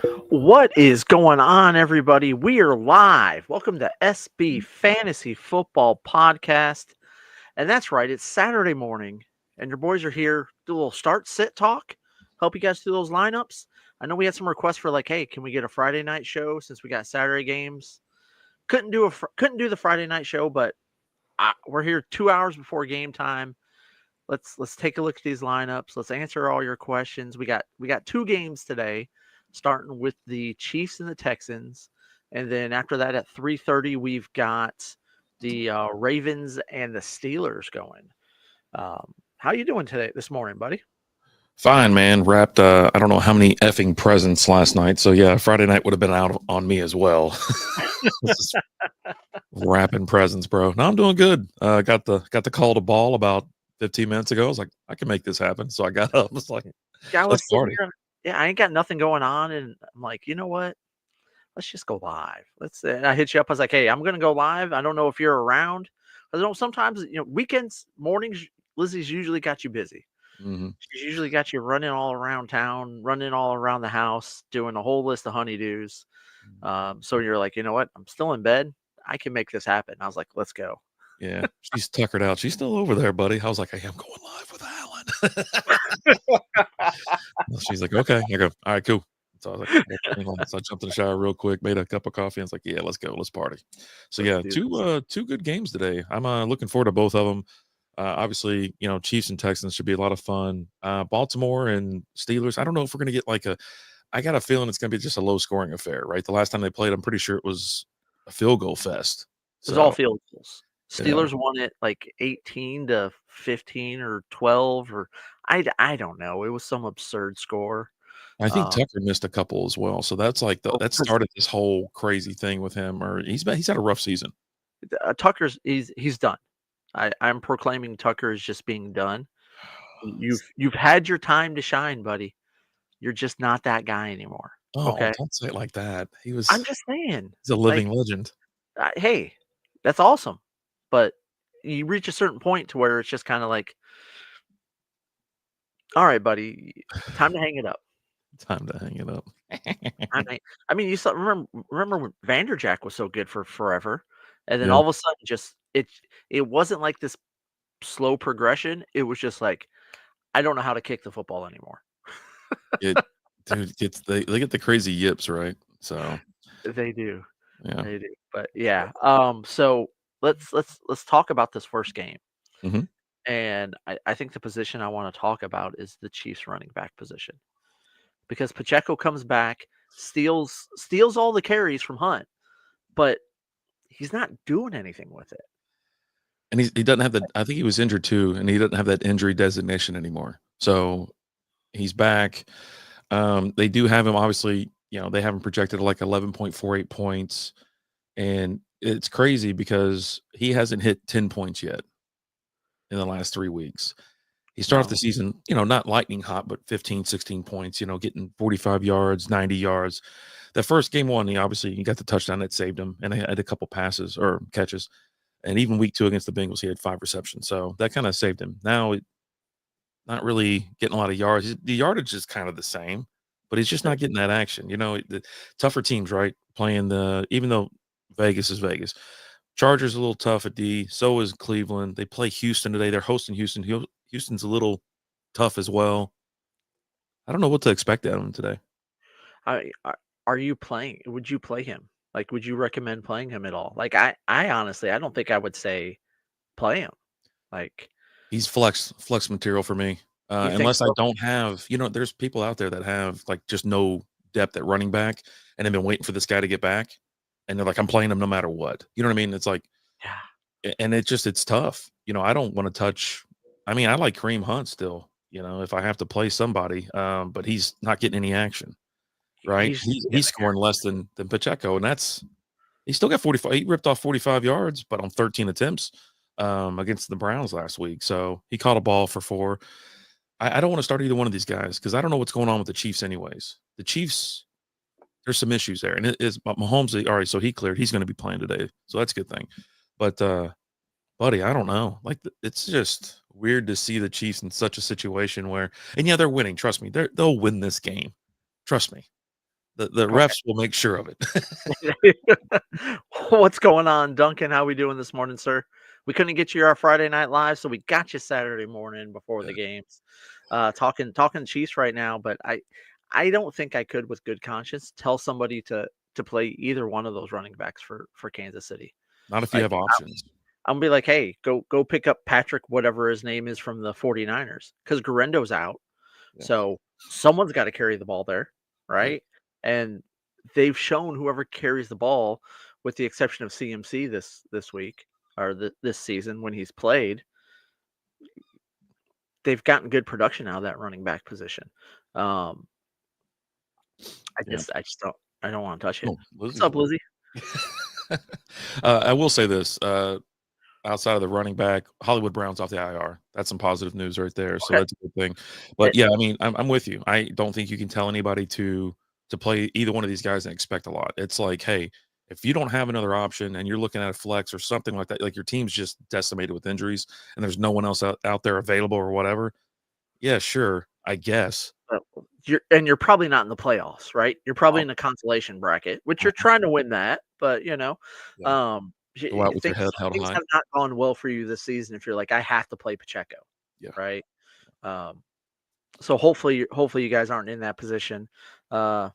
What is going on, everybody? We are live. Welcome to SB Fantasy Football Podcast. And that's right, it's Saturday morning, and your boys are here. Do a little start sit talk, help you guys through those lineups. I know we had some requests for hey, can we get a Friday night show since we got Saturday games? Couldn't do the Friday night show, but we're here 2 hours before game time. Let's take a look at these lineups. Let's answer all your questions. We got two games today, starting with the Chiefs and the Texans, and then after that at 3:30 we've got the Ravens and the Steelers going. How you doing today this morning, buddy? Fine, man. Wrapped, I don't know how many effing presents last night. So, yeah, Friday night would have been out on me as well. Just wrapping presents, bro. No, I'm doing good. Got the call to ball about 15 minutes ago. I was like, I can make this happen. So I got up. I was like, Yeah, I was let's sitting party. here. Yeah, I ain't got nothing going on, and I'm like, you know what? Let's just go live. And I hit you up. I was like, hey, I'm gonna go live. I don't know if you're around. I know sometimes weekends, mornings, Lizzie's usually got you busy. Mm-hmm. She's usually got you running all around town, running all around the house, doing a whole list of honeydews. So you're like, you know what? I'm still in bed. I can make this happen. I was like, let's go. Yeah, she's tuckered out. She's still over there, buddy. I was like, hey, I'm going live with Alan. She's like, okay. I go, all right, cool. So I was like, so I jumped in the shower real quick, made a cup of coffee, and it's like, yeah, let's go, let's party. So Let's yeah, do this. two good games today. I'm looking forward to both of them. Obviously, Chiefs and Texans should be a lot of fun. Baltimore and Steelers. I don't know if we're gonna get I got a feeling it's gonna be just a low scoring affair, right? The last time they played, I'm pretty sure it was a field goal fest. It was all So field goals. yeah, Steelers won it like 18-15 or 12 or I don't know. It was some absurd score. I think Um, Tucker missed a couple as well. So that's like that because started this whole crazy thing with him. Or he's had a rough season. Tucker's he's done. I'm proclaiming Tucker is just being done. You've had your time to shine, buddy. You're just not that guy anymore. Oh, Okay? don't say it like that. I'm just saying. He's a Like, living legend. hey, that's awesome. But you reach a certain point to where it's just kind of like, all right, buddy, time to hang it up. Time to hang it up. I mean, you saw remember when Vanderjack was so good for forever, and then Yeah. all of a sudden, just it wasn't like this slow progression. It was just like I don't know how to kick the football anymore. It dude gets they get the crazy yips, right? So They do. yeah. They do. But yeah, so let's talk about this first game. Hmm. And I think the position I want to talk about is the Chiefs running back position. Because Pacheco comes back, steals all the carries from Hunt, but he's not doing anything with it. And he doesn't have I think he was injured too, and he doesn't have that injury designation anymore. So he's back. They do have him obviously, they have him projected at like 11.48 points. And it's crazy because he hasn't hit 10 points yet in the last 3 weeks. He started off the No. season, not lightning hot, but 15, 16 points, getting 45 yards, 90 yards. The first game one, he got the touchdown that saved him, and he had a couple passes or catches. And even week 2 against the Bengals, he had 5 receptions. So that kind of saved him. Now, not really getting a lot of yards. The yardage is kind of the same, but he's just not getting that action. The tougher teams, right? Playing even though Vegas is Vegas. Chargers a little tough at D. So is Cleveland. They play Houston today. They're hosting Houston. Houston's a little tough as well. I don't know what to expect out of them today. Are you playing? Would you play him? Like, would you recommend playing him at all? Like, I honestly, I don't think I would say play him. Like, He's flex material for me. you think Unless I so? don't have, there's people out there that have like just no depth at running back, and they've been waiting for this guy to get back, and they're like, I'm playing him no matter what. You know what I mean? It's like, Yeah. and it's tough. I don't want to touch. I mean, I like Kareem Hunt still. If I have to play somebody, but he's not getting any action. Right? He's He's scoring less than Pacheco, and he still got 45. He ripped off 45 yards, but on 13 attempts against the Browns last week. So he caught a ball for 4. I don't want to start either one of these guys because I don't know what's going on with the Chiefs anyways. The Chiefs, there's some issues there. And it is Mahomes, all right, so he cleared. He's going to be playing today. So that's a good thing. But buddy, I don't know. Like it's just weird to see the Chiefs in such a situation where, and yeah, they're winning. Trust me, they'll win this game. Trust me. The Okay. refs will make sure of it. What's going on, Duncan? How we doing this morning, sir? We couldn't get you our Friday night live, so we got you Saturday morning before Yeah. the games. Talking Chiefs right now, but I don't think I could with good conscience tell somebody to play either one of those running backs for Kansas City. Not if you Like have options. I'm gonna be like, hey, go pick up Patrick, whatever his name is from the 49ers, because Garendo's out. Yeah. So someone's got to carry the ball there, Yeah. right? And they've shown whoever carries the ball, with the exception of CMC this week or this season when he's played, they've gotten good production out of that running back position. Um, Yeah. I just don't want to touch it. Oh, What's Lizzie's up, Lizzie? I will say this. Outside of the running back, Hollywood Brown's off the IR. That's some positive news right there. So Okay. that's a good thing. But yeah, I mean, I'm with you. I don't think you can tell anybody to play either one of these guys and expect a lot. It's like, hey, if you don't have another option and you're looking at a flex or something like that, like your team's just decimated with injuries and there's no one else out there available or whatever. Yeah, sure, I guess. You're probably not in the playoffs, right? You're probably I'll- in the consolation bracket, which you're trying to win that, but Yeah. Go out with your head held things high. have not gone well for you this season. If you're like, I have to play Pacheco, Yeah. right? So hopefully you guys aren't in that position. But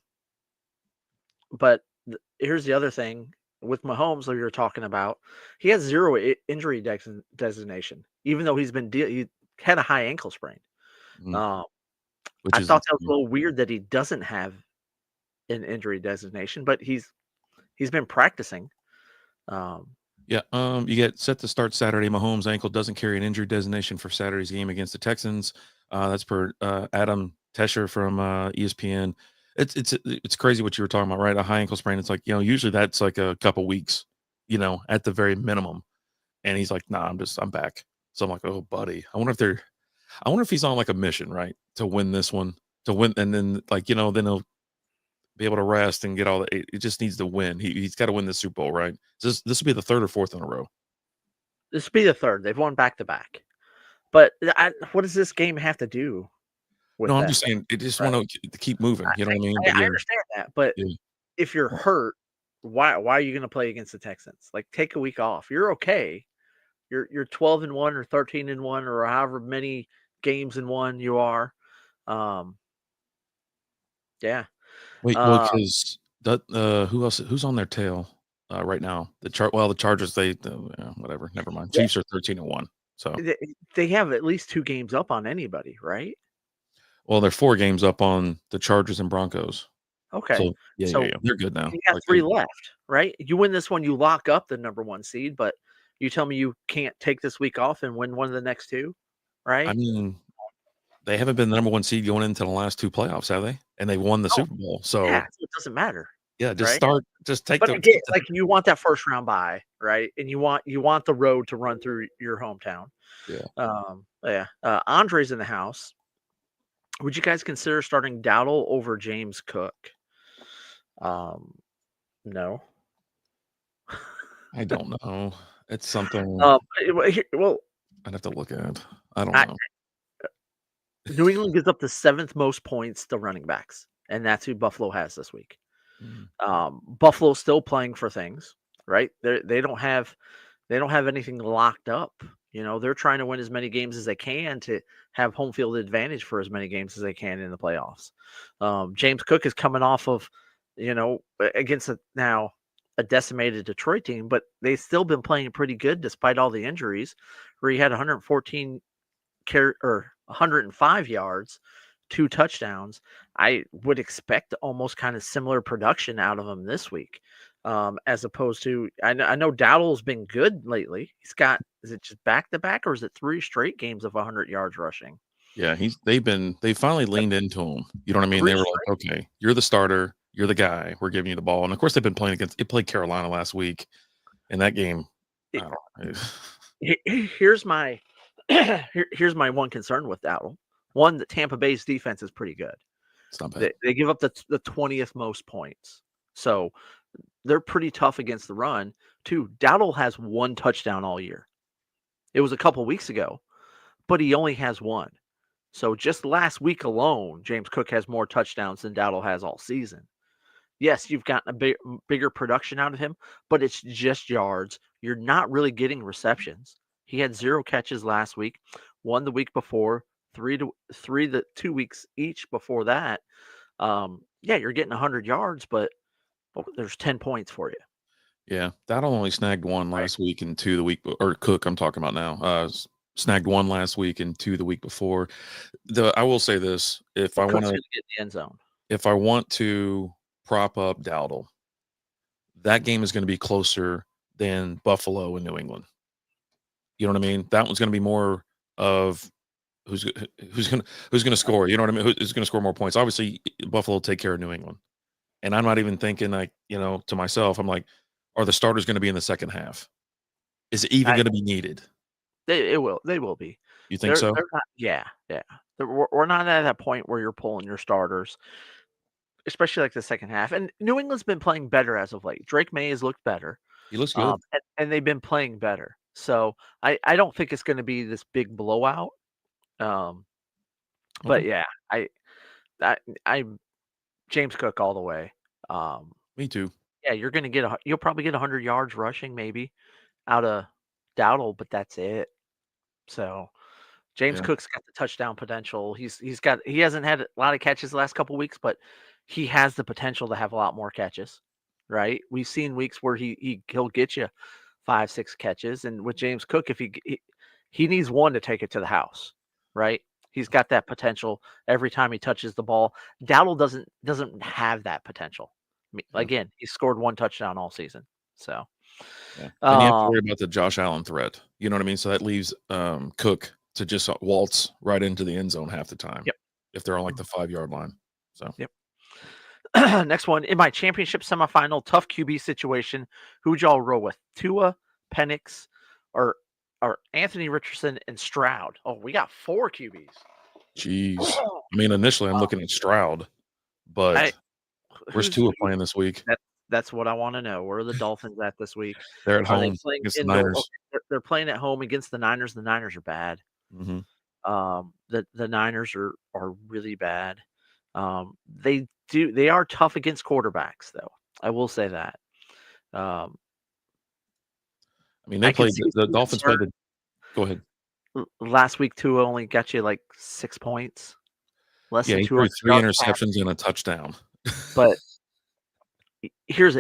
here's the other thing with Mahomes that you're talking about. He has zero injury designation, even though he had a high ankle sprain. Mm, I which is thought that was a insane. little weird that he doesn't have an injury designation, but he's been practicing. Yeah, you get set to start Saturday. Mahomes' ankle doesn't carry an injury designation for Saturday's game against the Texans. That's per Adam Tesher from ESPN. It's crazy what you were talking about, right? A high ankle sprain. It's like, usually that's like a couple weeks, at the very minimum. And he's like, nah, I'm back. So I'm like, oh, buddy. I wonder if he's on like a mission, right, to win this one, to win, and then like then he'll be able to rest and get all the. It just needs to win. He's got to win the Super Bowl, right? This will be the third or fourth in a row. This will be the third. They've won back to back. But what does this game have to do with No, I'm that? just saying, I just Right. want to keep moving. You know what I mean? I But yeah, understand that, but yeah, if you're hurt, why are you going to play against the Texans? Like, take a week off. You're okay. You're 12-1 or 13-1 or however many games in one you are. Yeah. wait, well, Uh, because that who else? Who's on their tail right now? The Chargers. Whatever. Never mind. yeah. Chiefs are 13-1. So They have at least 2 games up on anybody, right? well, they're 4 games up on the Chargers and Broncos. Okay. So yeah, So they're good now. you got Like 3 left, right? You win this one, you lock up the number 1 seed, but you tell me you can't take this week off and win one of the next 2, I right? mean, they haven't been the number 1 seed going into the last 2 playoffs, have they? And they won the Oh, Super Bowl. yeah, So so it doesn't matter, yeah, just right? start. Just take But the. again, like, you want that first round bye, right? And you want the road to run through your hometown. Yeah. Yeah. Andre's in the house. Would you guys consider starting Dowdle over James Cook? No. I don't know. It's something Well, I'd have to look at. I don't I know. New England gives up the 7th most points to running backs, and that's who Buffalo has this week. Mm, Buffalo's still playing for things, right? They don't have anything locked up. They're trying to win as many games as they can to have home field advantage for as many games as they can in the playoffs. James Cook is coming off of, against a decimated Detroit team, but they've still been playing pretty good despite all the injuries, where he had 114 or 105 yards, 2 touchdowns. I would expect almost kind of similar production out of him this week, as opposed to I know Dowdle's been good lately. He's got, is it just back to back or is it 3 straight games of 100 yards rushing? yeah, they finally leaned into him. You know what I mean? 3 They were straight. like, okay, you're the starter, you're the guy, we're giving you the ball. And of course, they've been playing against. It played Carolina last week, and that game. I don't know. Here's my here's my one concern with Dowdle. One, that Tampa Bay's defense is pretty good. It's not bad. They give up the 20th most points. So they're pretty tough against the run. 2, Dowdle has 1 touchdown all year. It was a couple weeks ago, but he only has 1. So just last week alone, James Cook has more touchdowns than Dowdle has all season. yes, you've gotten a bigger production out of him, but it's just yards. You're not really getting receptions. He had 0 catches last week, 1 the week before, 3 the 2 weeks each before that. Yeah, you're getting 100 yards, but there's 10 points for you. Yeah, that only snagged 1 Right. last week and 2 the week or Cook I'm talking about now. Snagged 1 last week and 2 the week before. I will say this, Cook's gonna get in the end zone. if I want to prop up Dowdle, that game is gonna be closer than Buffalo and New England. You know what I mean? That one's gonna be more of who's gonna score, you know what I mean? Who's gonna score more points? Obviously, Buffalo will take care of New England. And I'm not even thinking like, to myself, I'm like, are the starters gonna be in the second half? Is it even I gonna be needed? They will be. You think so? They're not. Yeah, yeah. We're not at that point where you're pulling your starters, especially like the second half. And New England's been playing better as of late. Drake May has looked better, He looks good. and they've been playing better. So I don't think it's going to be this big blowout. Um, but Okay. yeah, I I'm James Cook all the way. Um, Me too. yeah, you'll probably get 100 yards rushing maybe out of Dowdle, but that's it. So James Yeah. Cook's got the touchdown potential. He hasn't had a lot of catches the last couple weeks, but he has the potential to have a lot more catches, right? We've seen weeks where he'll get you 5, 6 catches, and with James Cook, if he needs one to take it to the house, right? He's got that potential every time he touches the ball. Dowdle doesn't have that potential. Yeah. Again, he scored 1 touchdown all season, so Yeah. And you have to um, worry about the Josh Allen threat. You know what I mean? So that leaves Cook to just waltz right into the end zone half the time yep, if they're on like the 5-yard line. So yep. Next one in my championship semifinal, tough QB situation. Who'd y'all roll with? Tua, Penix, or Anthony Richardson and Stroud? Oh, we got 4 QBs. jeez. I mean, initially I'm looking at Stroud, I but where's who's Tua playing this week? that's what I want to know. Where are the Dolphins at this week? They're at Are they home playing against the indoor? Okay, Niners. they're playing at home against the Niners. The Niners are bad. Hmm. The Niners are really bad. They are tough against quarterbacks though. I will say that. Um, I mean, I they can played see the some Dolphins played concern. the go ahead. Last week, Tua only got you like 6 points, less Yeah, than he threw 200 3 yards interceptions passing. and a touchdown. But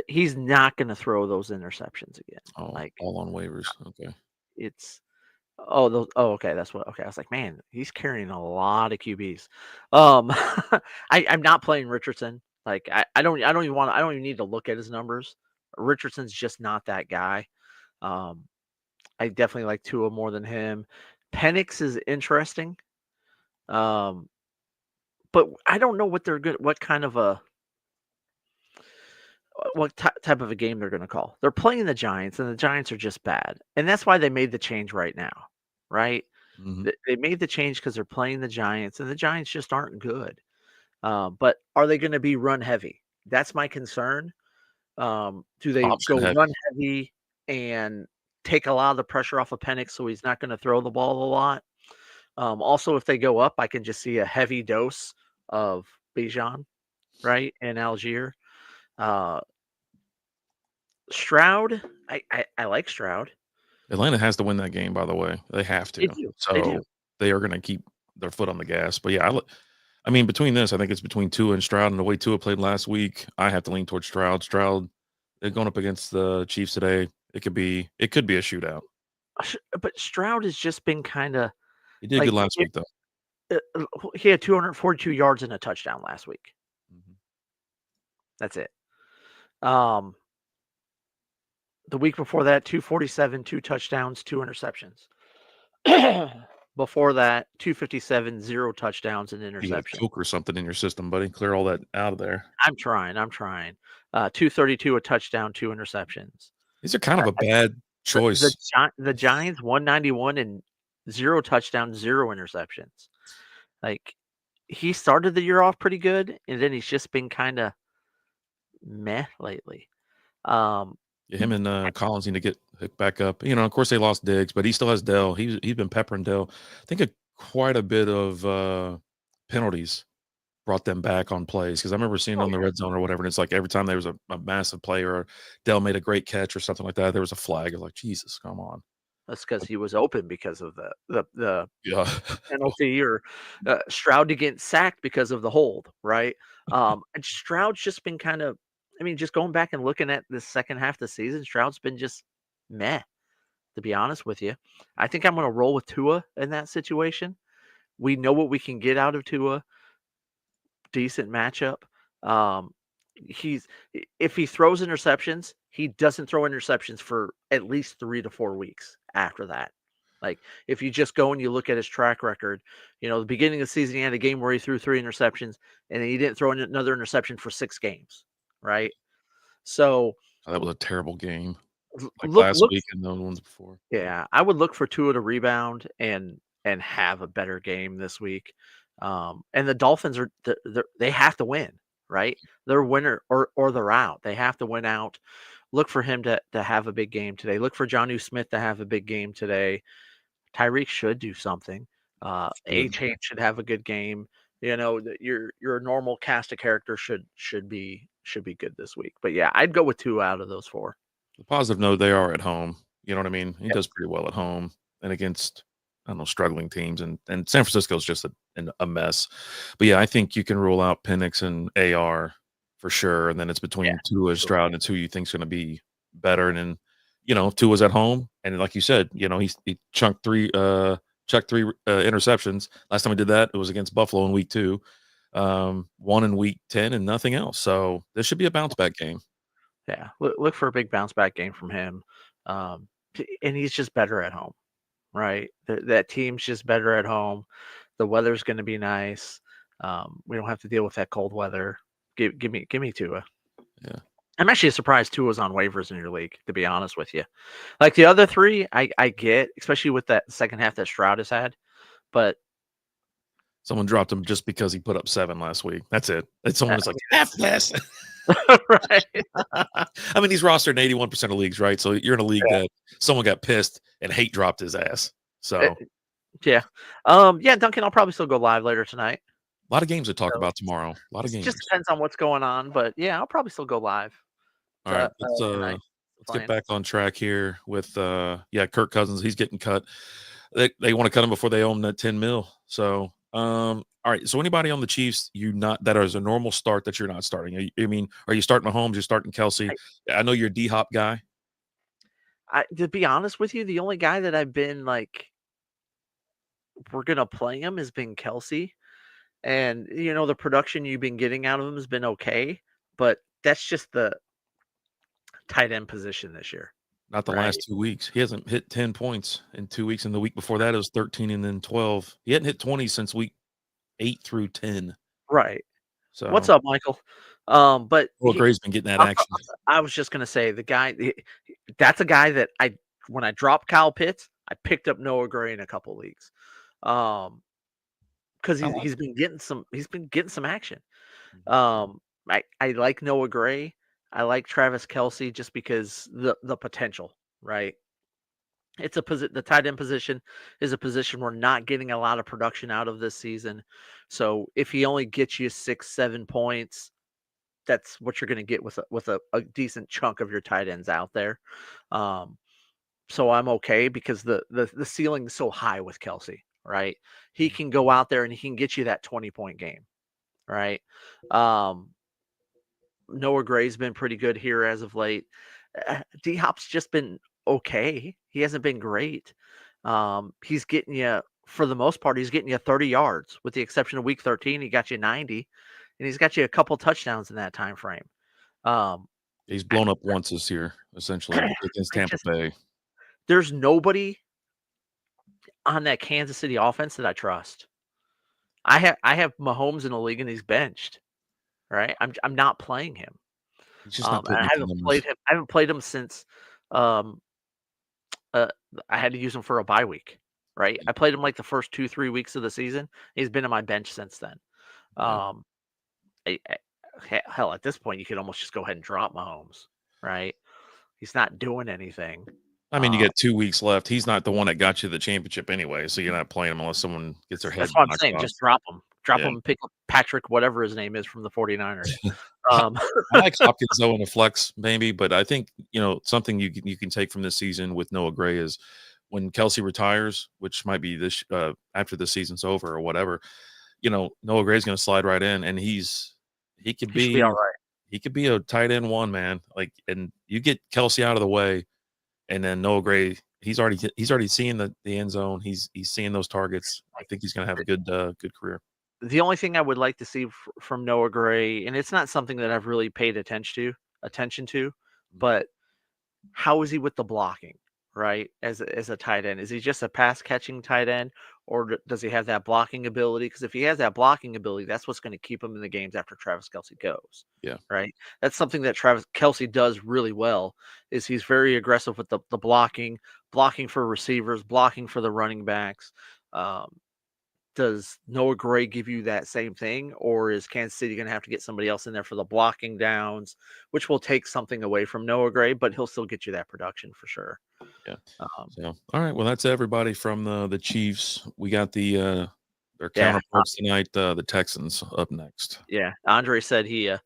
he's not going to throw those interceptions again. Oh, Like all on waivers. Okay. it's okay, that's what okay. I was like, man, he's carrying a lot of QBs. Um, I'm not playing Richardson. Like I don't even need to look at his numbers. Richardson's just not that guy. Um, I definitely like Tua more than him. Penix is interesting. Um, but I don't know what kind of a type of a game they're going to call. They're playing the Giants, and the Giants are just bad, and that's why they made the change right now, right? Hmm. They made the change because they're playing the Giants, and the Giants just aren't good. But are they going to be run heavy? That's my concern. Do they Option go heavy. run heavy and take a lot of the pressure off of Penix so he's not going to throw the ball a lot? Also, if they go up, I can just see a heavy dose of Bijan, right, and Algier. Uh, Stroud, I like Stroud. Atlanta has to win that game, by the way. They have They to. do. They do. So they are going to keep their foot on the gas. But yeah, I mean, between this, I think it's between Tua and Stroud, and the way Tua played last week, I have to lean towards Stroud. Stroud, they're going up against the Chiefs today. It could be a shootout. But Stroud has just been kind of He did good like last week, though. he had 242 yards and a touchdown last week. Mhm. That's it. Um, the week before that, 247, 2 touchdowns, 2 interceptions. Before that, 257, 0 touchdowns and You got interception. Coke or something in your system, buddy. Clear all that out of there. I'm trying. 232, a touchdown, 2 interceptions. These are kind Uh, of a bad choice. the Giants 191 and 0 touchdowns, 0 interceptions. Like he started the year off pretty good, and then he's just been kind of meh lately. Um, Yeah, him and Collins need to get hooked back up. Of course they lost Diggs, but he still has Dell. He's been peppering Dell. I think quite a bit of penalties brought them back on plays because I remember seeing Oh on the yeah. red zone or whatever, and it's like every time there was a massive play or Dell made a great catch or something like that, there was a flag. I was like, Jesus, come on. That's because he was open because of the Yeah. penalty or Stroud to get sacked because of the hold, right? And Stroud's just been kind of, I mean, just going back and looking at the second half of the season, Stroud's been just meh, to be honest with you. I think I'm going to roll with Tua in that situation. We know what we can get out of Tua. Decent matchup. Um, if he throws interceptions, he doesn't throw interceptions for at least 3 to 4 weeks after that. Like if you just go and you look at his track record, the beginning of the season he had a game where he threw 3 interceptions and then he didn't throw another interception for 6 games, right? So That was a terrible game. Like look last look week and those ones before. yeah, I would look for Tua to rebound and have a better game this week. And the Dolphins they have to win, right? They're winner or they're out. They have to win out. Look for him to have a big game today. Look for Jonnu Smith to have a big game today. Tyreek should do something. A Good. Chain should have a good game. Your normal cast of characters should be good this week. But yeah, I'd go with 2 out of those 4. The positive note, they are at home. You know what I mean? He Yep. does pretty well at home and against, I don't know, struggling teams. And San Francisco's just a mess. But yeah, I think you can rule out Penix and AR for sure. And then it's Yeah. between Tua, Stroud, and it's who you think's going to be better. And then, Tua's at home. And like you said, he chucked three interceptions. Last time he did that, it was against Buffalo in week 2. One in week 10 and nothing else. So this should be a bounce back game. Yeah, look for a big bounce back game from him, and he's just better at home, right? That team's just better at home. The weather's going to be nice. We don't have to deal with that cold weather. Give me Tua. Yeah. I'm actually surprised Tua's on waivers in your league, to be honest with you. Like the other 3, I get, especially with that second half that Stroud has had, but Someone dropped him just because he put up 7 last week. That's it. It's someone that's like, F this. right. I mean, he's rostered in 81% of leagues, right? So you're in a league that someone got pissed and hate dropped his ass. So Yeah. Yeah, Duncan, I'll probably still go live later tonight. a lot of games to talk So, about tomorrow. A lot of It games. just depends on what's going on, but yeah, I'll probably still go live. All right, Tonight. let's get back on track here with Kirk Cousins. He's getting cut. They want to cut him before they owe him that 10 mil. So all right. So anybody on the Chiefs that is a normal start that you're not starting? Are you starting Mahomes? You're starting Kelsey? I know you're a D-Hop guy. To be honest with you, the only guy that I've been like, we're gonna play him has been Kelsey, and the production you've been getting out of him has been okay, but that's just the tight end position this year. Not the last 2 weeks. He hasn't hit 10 points in 2 weeks, and the week before that it was 13 and then 12. He hadn't hit 20 since week 8 through 10. Right. So What's up, Michael? But Will Gray's been getting that action. I was just gonna say that's a guy that when I dropped Kyle Pitts, I picked up Noah Gray in a couple leagues. Because he's been getting some action. I like Noah Gray. I like Travis Kelsey just because the potential, right? It's the tight end position is a position we're not getting a lot of production out of this season. So if he only gets you 6-7 points, that's what you're going to get with a decent chunk of your tight ends out there. So I'm okay because the ceiling is so high with Kelsey, right? He can go out there and he can get you that 20-point game, right? Noah Gray's been pretty good here as of late. D-Hop's just been okay. He hasn't been great. He's getting you, for the most part, he's getting you 30 yards, with the exception of week 13. He got you 90, and he's got you a couple touchdowns in that time frame. He's blown up once this year, essentially, against Tampa Bay. There's nobody on that Kansas City offense that I trust. I have Mahomes in the league and he's benched. Right? I'm not playing him. He's just not I haven't played him since I had to use him for a bye week. Right? I played him like the first 2-3 weeks of the season. He's been on my bench since then. Hell, at this point, you could almost just go ahead and drop Mahomes. Right? He's not doing anything. I mean, you get 2 weeks left. He's not the one that got you the championship anyway, so you're not playing him unless someone gets their head. That's what I'm saying. Off. Just drop him. Drop Yeah. him and pick up Patrick, whatever his name is from the 49ers. I Um, I like Hopkins though in a flex maybe, but I think something you can take from this season with Noah Gray is when Kelsey retires, which might be this after the season's over or whatever. Noah Gray's going to slide right in, and he could he should be all be right. he could be a tight end one man. Like, and you get Kelsey out of the way, and then Noah Gray, he's already seeing the end zone. He's seeing those targets. I think he's going to have a good career. The only thing I would like to see from Noah Gray, and it's not something that I've really paid attention to, but how is he with the blocking, right? As a tight end, is he just a pass catching tight end, or does he have that blocking ability? Because if he has that blocking ability, that's what's going to keep him in the games after Travis Kelce goes. Yeah. Right. That's something that Travis Kelce does really well. Is he's very aggressive with the blocking for receivers, blocking for the running backs. Does Noah Gray give you that same thing, or is Kansas City going to have to get somebody else in there for the blocking downs, which will take something away from Noah Gray, but he'll still get you that production for sure. Yeah. So, all right. Well, that's everybody from the Chiefs. We got their counterparts tonight, the Texans up next. Yeah. Andre said he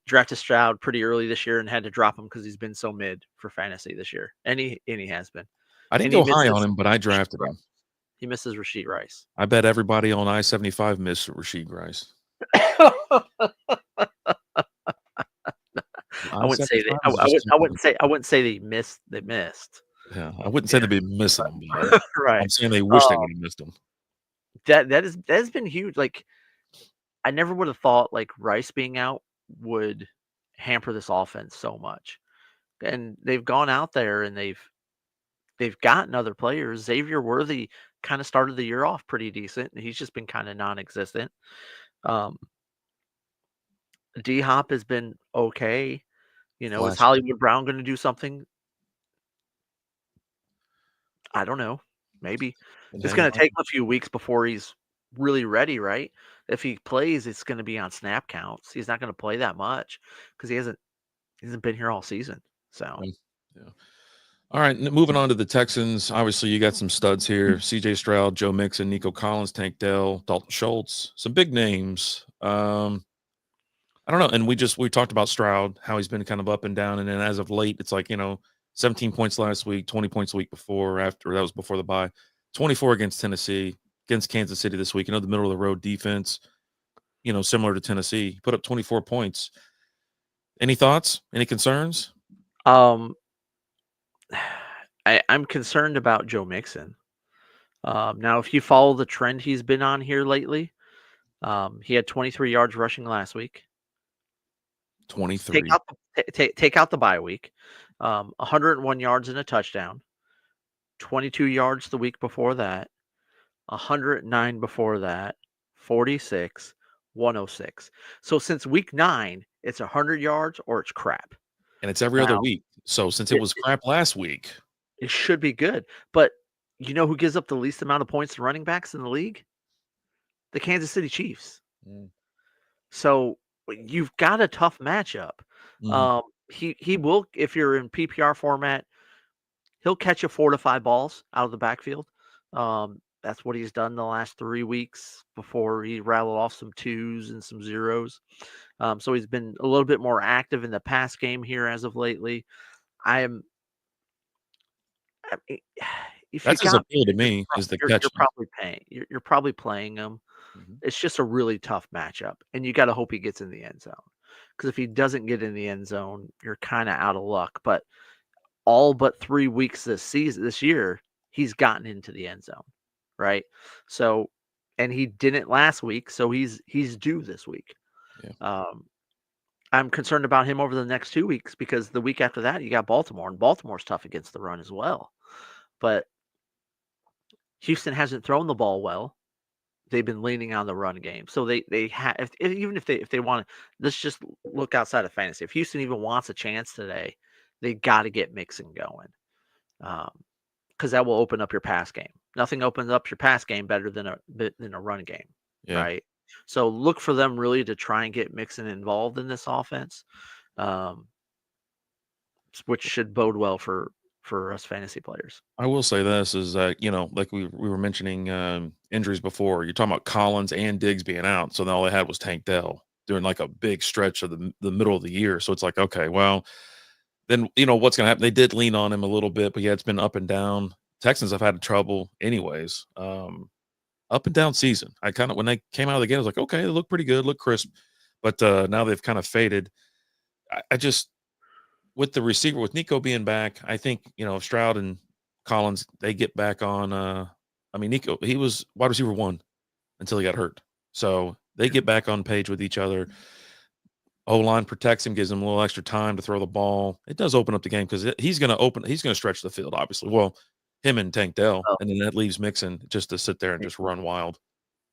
drafted Stroud pretty early this year and had to drop him because he's been so mid for fantasy this year, and he has been. I didn't go high on him, but I drafted him. He misses Rashid Rice. I bet everybody on I-75 missed Rashid Rice. I wouldn't say that. I wouldn't say they missed. They missed. Yeah, I wouldn't say they'd be missing them. Right. I'm saying they wish they would have missed them. That has been huge. Like, I never would have thought like Rice being out would hamper this offense so much. And they've gone out there and they've gotten other players. Xavier Worthy kind of started the year off pretty decent, and he's just been kind of non-existent. D Hop has been okay. Is Hollywood Brown going to do something? I don't know. Maybe it's going to take him a few weeks before he's really ready, right? If he plays, it's going to be on snap counts. He's not going to play that much because he hasn't been here all season. So, yeah. All right, moving on to the Texans. Obviously, you got some studs here: C.J. Stroud, Joe Mixon, Nico Collins, Tank Dell, Dalton Schultz. Some big names. I don't know. And we talked about Stroud, how he's been kind of up and down, and then as of late, it's like 17 points last week, 20 points the week before. After that was before the bye, 24 against Tennessee, against Kansas City this week. The middle of the road defense. Similar to Tennessee, he put up 24 points. Any thoughts? Any concerns? I'm concerned about Joe Mixon. Now, if you follow the trend he's been on here lately, he had 23 yards rushing last week. 23. Take out the bye week. 101 yards and a touchdown. 22 yards the week before that. 109 before that. 46. 106. So since week 9, it's 100 yards or it's crap. And it's every other week. So since it was crap last week, it should be good. But you know who gives up the least amount of points to running backs in the league? The Kansas City Chiefs. So you've got a tough matchup. He will, if you're in PPR format, he'll catch you 4 to 5 balls out of the backfield. That's what he's done the last 3 weeks before he rattled off some 2s and some 0s. So he's been a little bit more active in the pass game here as of lately. That's his appeal to me is the catch. You're probably playing him. It's just a really tough matchup, and you got to hope he gets in the end zone. Because if he doesn't get in the end zone, you're kind of out of luck. But all but 3 weeks this year, he's gotten into the end zone, right? So, and he didn't last week, so he's due this week. Yeah. I'm concerned about him over the next 2 weeks because the week after that, you got Baltimore, and Baltimore's tough against the run as well. But Houston hasn't thrown the ball well. They've been leaning on the run game. So they have, even if they want to, let's just look outside of fantasy. If Houston even wants a chance today, they got to get Mixon going. Because that will open up your pass game. Nothing opens up your pass game better than a run game, right? So look for them really to try and get Mixon involved in this offense, which should bode well for for us fantasy players. I will say this is that, like we were mentioning injuries before. You're talking about Collins and Diggs being out. So then all they had was Tank Dell during like a big stretch of the middle of the year. So it's like, okay, well, then what's gonna happen? They did lean on him a little bit, but yeah, it's been up and down. Texans have had trouble anyways. Up and down season. I kind of when they came out of the game, I was like, okay, they look pretty good, look crisp. But now they've kind of faded. I just with the receiver, with Nico being back, I think Stroud and Collins, they get back on. Nico, he was wide receiver 1 until he got hurt, so they get back on page with each other. O-line protects him, gives him a little extra time to throw the ball. It does open up the game because he's going to stretch the field, obviously. Well, him and Tank Dell, and then that leaves Mixon just to sit there and just run wild.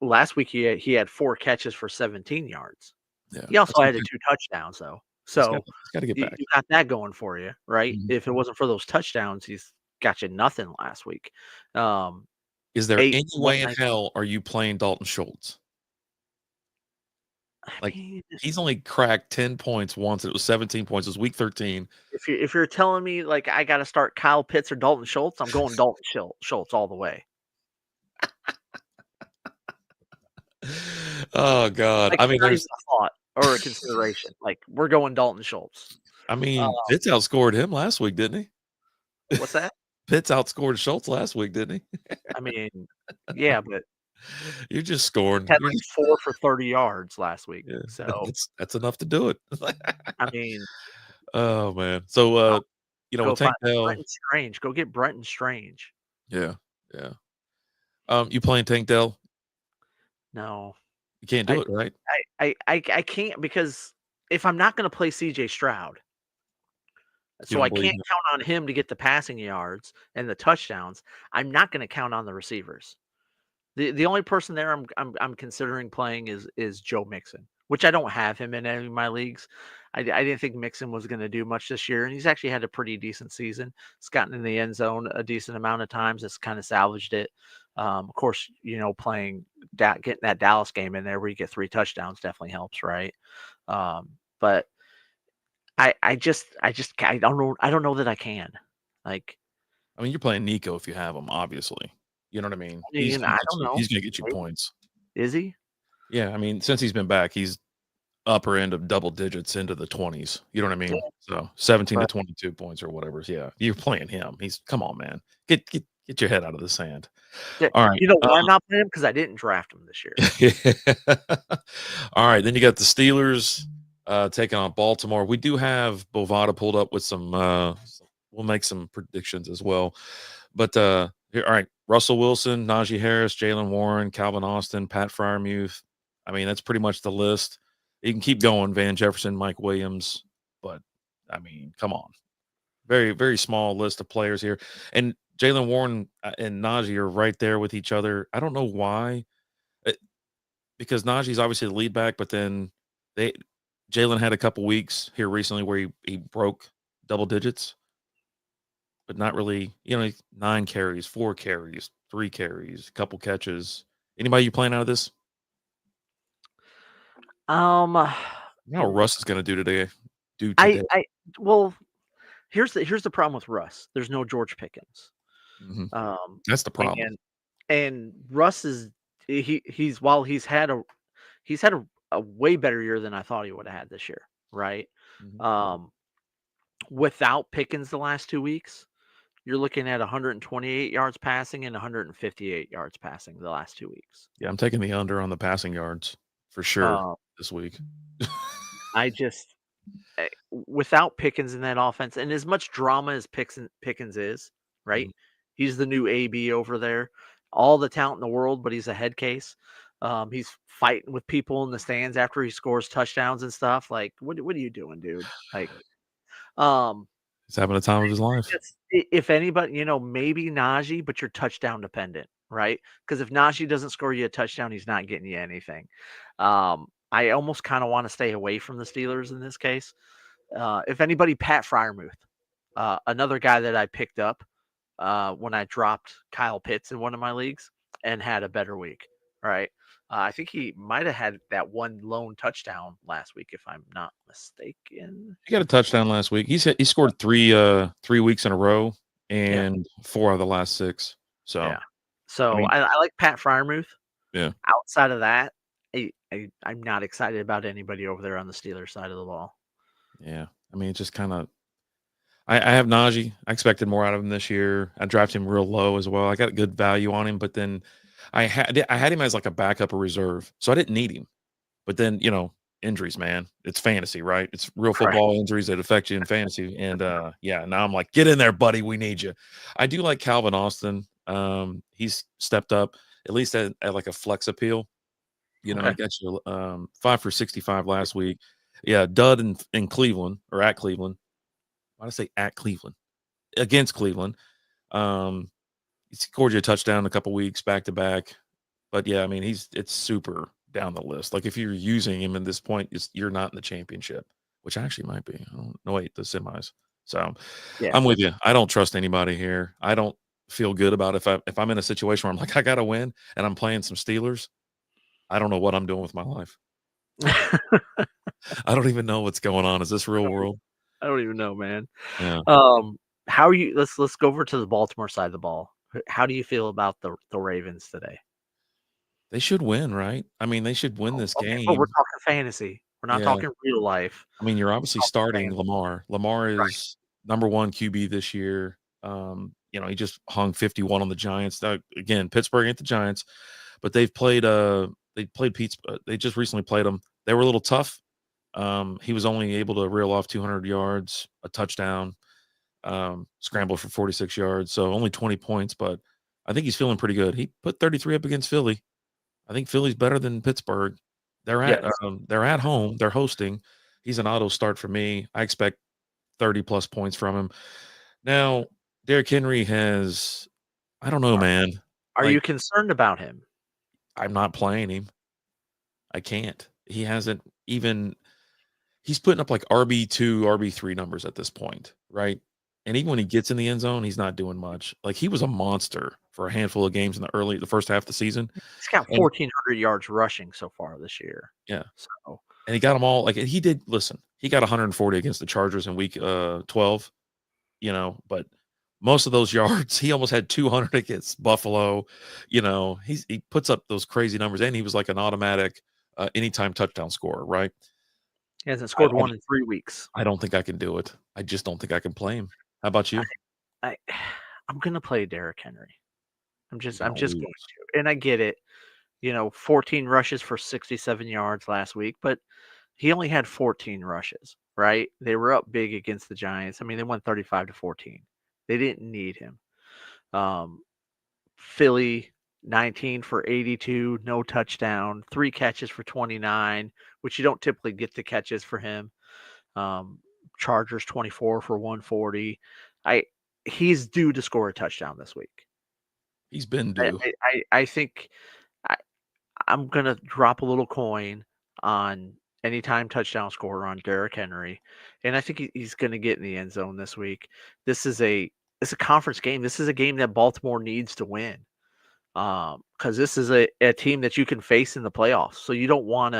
Last week he had 4 catches for 17 yards. Yeah, he also had 2 touchdowns though. So he's got to get back. You got that going for you, right? Mm-hmm. If it wasn't for those touchdowns, he's got you nothing last week. Is there any way in hell are you playing Dalton Schultz? Like he's only cracked 10 points once. It was 17 points. It was week 13. If you're telling me like I got to start Kyle Pitts or Dalton Schultz, I'm going Dalton Schultz all the way. Oh God! Like, I mean, there's a thought or a consideration. Like we're going Dalton Schultz. I mean, Pitts outscored him last week, didn't he? What's that? Pitts outscored Schultz last week, didn't he? I mean, yeah, but you're just scoring. Had like 4 for 30 yards last week. Yeah, so that's enough to do it. I mean, oh man. So go Tank Dell, Brenton Strange. Go get Brenton Strange. Yeah. You playing Tank Dell? No. You can't do it, right? I can't because if I'm not going to play CJ Stroud, so I can't count on him to get the passing yards and the touchdowns. I'm not going to count on the receivers. The only person there I'm considering playing is Joe Mixon, which I don't have him in any of my leagues. I didn't think Mixon was going to do much this year, and he's actually had a pretty decent season. He's gotten in the end zone a decent amount of times. It's kind of salvaged it. Of course, getting that Dallas game in there where you get 3 touchdowns definitely helps, right? But I don't know. I don't know that I can. Like, I mean, you're playing Nico if you have him, obviously. You know what I mean? I don't know. He's going to get you points. Is he? Yeah, I mean, since he's been back, he's upper end of double digits into the 20s. You know what I mean? Yeah. So 17 to 22 points or whatever. Yeah, you're playing him. Come on, man. Get your head out of the sand. Yeah. All right. You know why I'm not playing him? Because I didn't draft him this year. All right. Then you got the Steelers taking on Baltimore. We do have Bovada pulled up with some we'll make some predictions as well. But here, all right. Russell Wilson, Najee Harris, Jaylen Warren, Calvin Austin, Pat Freiermuth. I mean, that's pretty much the list. You can keep going, Van Jefferson, Mike Williams. But, I mean, come on. Very, very small list of players here. And Jaylen Warren and Najee are right there with each other. I don't know why. Because Najee's obviously the lead back, but then Jaylen had a couple weeks here recently where he broke double digits. But not really, 9 carries, 4 carries, 3 carries, a couple catches. Anybody you playing out of this? You know how Russ is going to do today. Well, here's the problem with Russ. There's no George Pickens. Mm-hmm. That's the problem. And Russ is he's had a way better year than I thought he would have had this year, right? Mm-hmm. Without Pickens the last 2 weeks, you're looking at 128 yards passing and 158 yards passing the last 2 weeks. Yeah, I'm taking the under on the passing yards for sure this week. Without Pickens in that offense, and as much drama as Pickens is, right? Mm-hmm. He's the new AB over there. All the talent in the world, but he's a head case. He's fighting with people in the stands after he scores touchdowns and stuff. Like, what are you doing, dude? Like, he's having a time of his life. If anybody, maybe Najee, but you're touchdown dependent, right? Because if Najee doesn't score you a touchdown, he's not getting you anything. I almost kind of want to stay away from the Steelers in this case. If anybody, Pat Freiermuth, another guy that I picked up when I dropped Kyle Pitts in one of my leagues and had a better week, right? I think he might have had that one lone touchdown last week, if I'm not mistaken. He got a touchdown last week. He scored 3 weeks in a row, Yeah. and 4 out of the last 6. So, Yeah. I So mean, I like Pat Freiermuth. yeah, Outside of that, I'm not excited about anybody over there on the Steelers side of the ball. yeah. I mean, it just kinda I have Najee. I expected more out of him this year. I drafted him real low as well. I got good value on him, but then I had him as like a backup or reserve, so I didn't need him. But then, injuries, man. It's fantasy, right? It's real Right. football injuries that affect you in fantasy. And yeah, now I'm like, get in there, buddy. We need you. I do like Calvin Austin. He's stepped up, at least at like a flex appeal. He Okay. got you 5 for 65 last week. Yeah, dud in Cleveland or at Cleveland. Why did I say at Cleveland? Against Cleveland. Um, he scored you a touchdown a couple weeks back to back. But yeah, I mean, it's super down the list. Like if you're using him at this point, you're not in the championship, which actually might be. I don't know, wait, the semis. So Yeah. I'm with you. I don't trust anybody here. I don't feel good about if I'm in a situation where I'm like, I gotta win and I'm playing some Steelers. I don't know what I'm doing with my life. I don't even know what's going on. Is this real world? I don't even know, man. Yeah. How are you? Let's go over to the Baltimore side of the ball. How do you feel about the Ravens today? They should win, right? I mean, they should win Oh, this okay, but we're game. talking fantasy. We're not Yeah. talking real life. I mean, you're We're obviously talking starting fantasy. Lamar. Lamar Right. is number 1 QB this year. He just hung 51 on the Giants. Again, Pittsburgh ain't the Giants, but they played Pete's. They just recently played them. They were a little tough. He was only able to reel off 200 yards, a touchdown, scramble for 46 yards, so only 20 points. But I think he's feeling pretty good. He put 33 up against Philly. I think Philly's better than Pittsburgh. Yes. They're at home. They're hosting. He's an auto start for me. I expect 30 plus points from him. Now, Derrick Henry has I don't know, Are man. are you Like, concerned about him? I'm not playing him. I can't. He hasn't even he's putting up like RB2, RB3 numbers at this point, right? And even when he gets in the end zone, he's not doing much. Like he was a monster for a handful of games in the first half of the season. He's got And 1,400 yards rushing so far this year. yeah, So and he got them all like he did listen, he got 140 against the Chargers in week 12, but most of those yards, he almost had 200 against Buffalo. He puts up those crazy numbers, and he was like an automatic anytime touchdown scorer, right? he hasn't I, scored one in 3 weeks. I don't think I can do it. I just don't think I can play him. How about I you? I I'm gonna play Derrick Henry. You're I'm gonna just lose. going to, and I get it. 14 rushes for 67 yards last week, but he only had 14 rushes, right? They were up big against the Giants. I mean, they won 35-14. They didn't need him. Um, Philly 19 for 82, no touchdown, 3 catches for 29, which you don't typically get the catches for him. Um, Chargers 24 for 140. I He's due to score a touchdown this week. He's been I due. I think I I'm gonna drop a little coin on anytime touchdown scorer on Derrick Henry, and I think he's gonna get in the end zone this week. This is it's a conference game. This is a game that Baltimore needs to win, because this is a team that you can face in the playoffs. So you don't want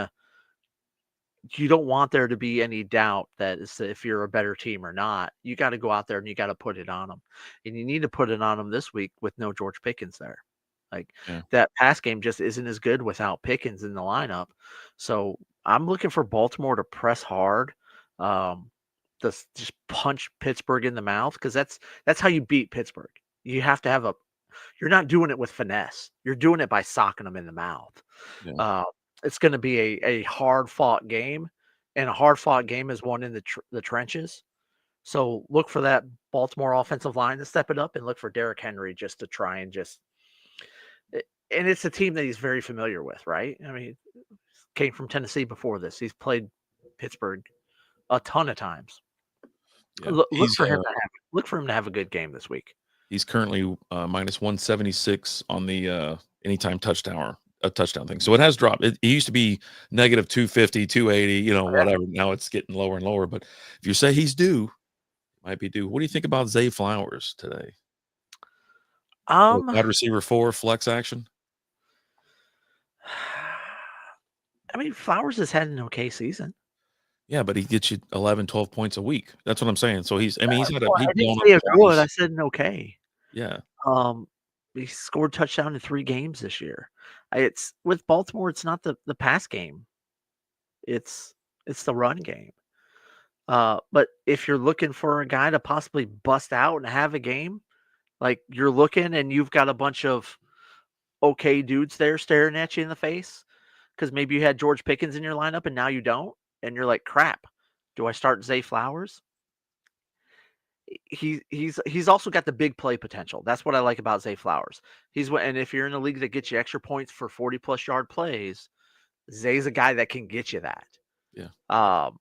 there to be any doubt that if you're a better team or not. You got to go out there and you got to put it on them, and you need to put it on them this week with no George Pickens there. Like Yeah. that pass game just isn't as good without Pickens in the lineup. So I'm looking for Baltimore to press hard, um, just punch Pittsburgh in the mouth, because that's how you beat Pittsburgh. You have to have a. You're not doing it with finesse. You're doing it by socking them in the mouth. Yeah. Uh, it's going to be a hard fought game, and a hard fought game is one in the trenches. So look for that Baltimore offensive line to step it up, and look for Derrick Henry just to try and and it's a team that he's very familiar with, right? I mean, came from Tennessee before this. He's played Pittsburgh a ton of times. Yeah. Look for him to have a good game this week. He's currently minus 176 on the anytime touchdown thing. So it has dropped. It used to be negative 250, 280, Yeah. whatever. Now it's getting lower and lower. But if you say he's due, might be due. What do you think about Zay Flowers today? Um, Wide receiver 4, flex action? I mean, Flowers has had an okay season. Yeah, but he gets you 11, 12 points a week. That's what I'm saying. So he's had Well, he's I didn't blown up say the a good. I Dallas. said an okay. Yeah. Um, he scored touchdown in 3 games this year. It's with Baltimore. It's not the pass game. It's the run game. But if you're looking for a guy to possibly bust out and have a game, like you're looking and you've got a bunch of okay dudes there staring at you in the face, because maybe you had George Pickens in your lineup and now you don't, and you're like, crap, do I start Zay Flowers? He's also got the big play potential. That's what I like about Zay Flowers. And if you're in a league that gets you extra points for 40+ yard plays, Zay's a guy that can get you that. Yeah. Um,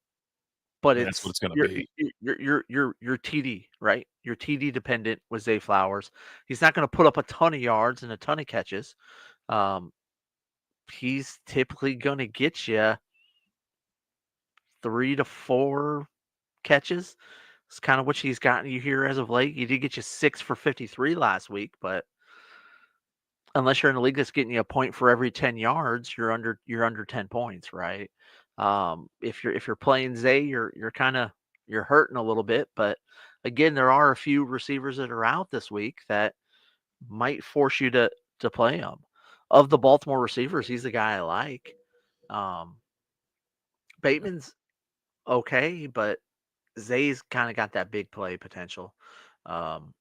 but And that's what it's it's gonna be. you're TD, right? You're TD dependent with Zay Flowers. He's not going to put up a ton of yards and a ton of catches. Um, he's typically going to get you 3 to 4 catches. It's kind of what he's gotten you here as of late. He did get you 6 for 53 last week, but unless you're in a league that's getting you a point for every 10 yards, you're under 10 points, right? If you're playing Zay, you're hurting a little bit, but again, there are a few receivers that are out this week that might force you to play him. Of the Baltimore receivers, he's the guy I like. Um, Bateman's okay, but Zay's kind of got that big play potential. Um,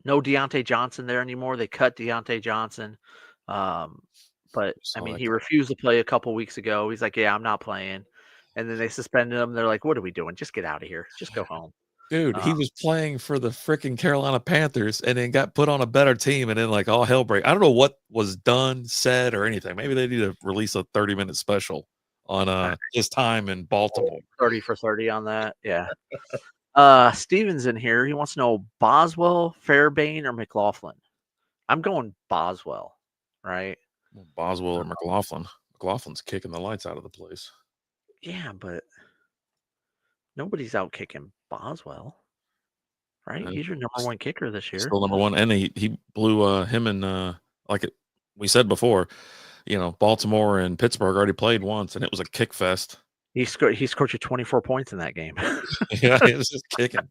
no Deontay Johnson there anymore. They cut Deontay Johnson. But I Saw mean, that he coming. refused to play a couple weeks ago. He's like, "Yeah, I'm not playing." And then they suspended him. They're like, "What are we doing? Just get out of here. Just go home." Dude, Uh, he was playing for the freaking Carolina Panthers and then got put on a better team and then like all hell break. I don't know what was done, said, or anything. Maybe they need to release a 30-minute special on his time in Baltimore. 30 for 30 on that. Yeah. Steven's in here. He wants to know Boswell, Fairbairn, or McLaughlin. I'm going Boswell, right? Boswell or McLaughlin. McLaughlin's kicking the lights out of the place. Yeah, but nobody's out kicking Boswell, right? Yeah. He's your number one kicker this year. Still number one. And he blew him and like we said before, Baltimore and Pittsburgh already played once and it was a kick fest. He scored you 24 points in that game. Yeah, he was just kicking.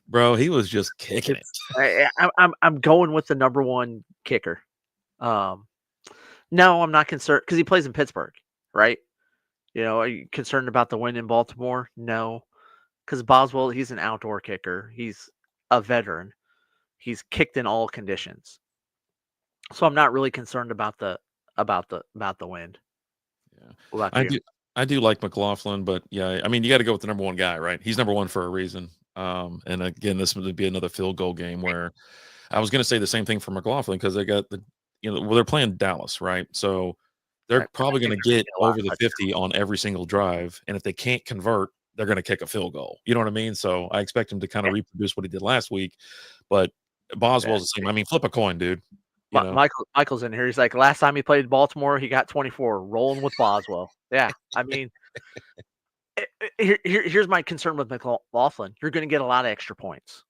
Bro, he was just kicking it. I'm going with the number one kicker. No, I'm not concerned because he plays in Pittsburgh, right? Are you concerned about the win in Baltimore? No, because Boswell, he's an outdoor kicker. He's a veteran. He's kicked in all conditions, so I'm not really concerned about the win. Yeah. What about I you? do I do like McLaughlin, but yeah, I mean you got to go with the number one guy, right? He's number one for a reason. And again, this would be another field goal game where I was going to say the same thing for McLaughlin because they got they're playing Dallas, right? So they're I probably going think to they're gonna get get a lot over of the touchdowns. 50 on every single drive, and if they can't convert, they're going to kick a field goal. You know what I mean? So I expect him to kind of Yeah, reproduce what he did last week, but yeah. Boswell's the same. I mean, flip a coin, dude. You know, Michael's in here. He's like, last time he played Baltimore, he got 24, rolling with Boswell. Yeah, I mean, here's my concern with McLaughlin. You're going to get a lot of extra points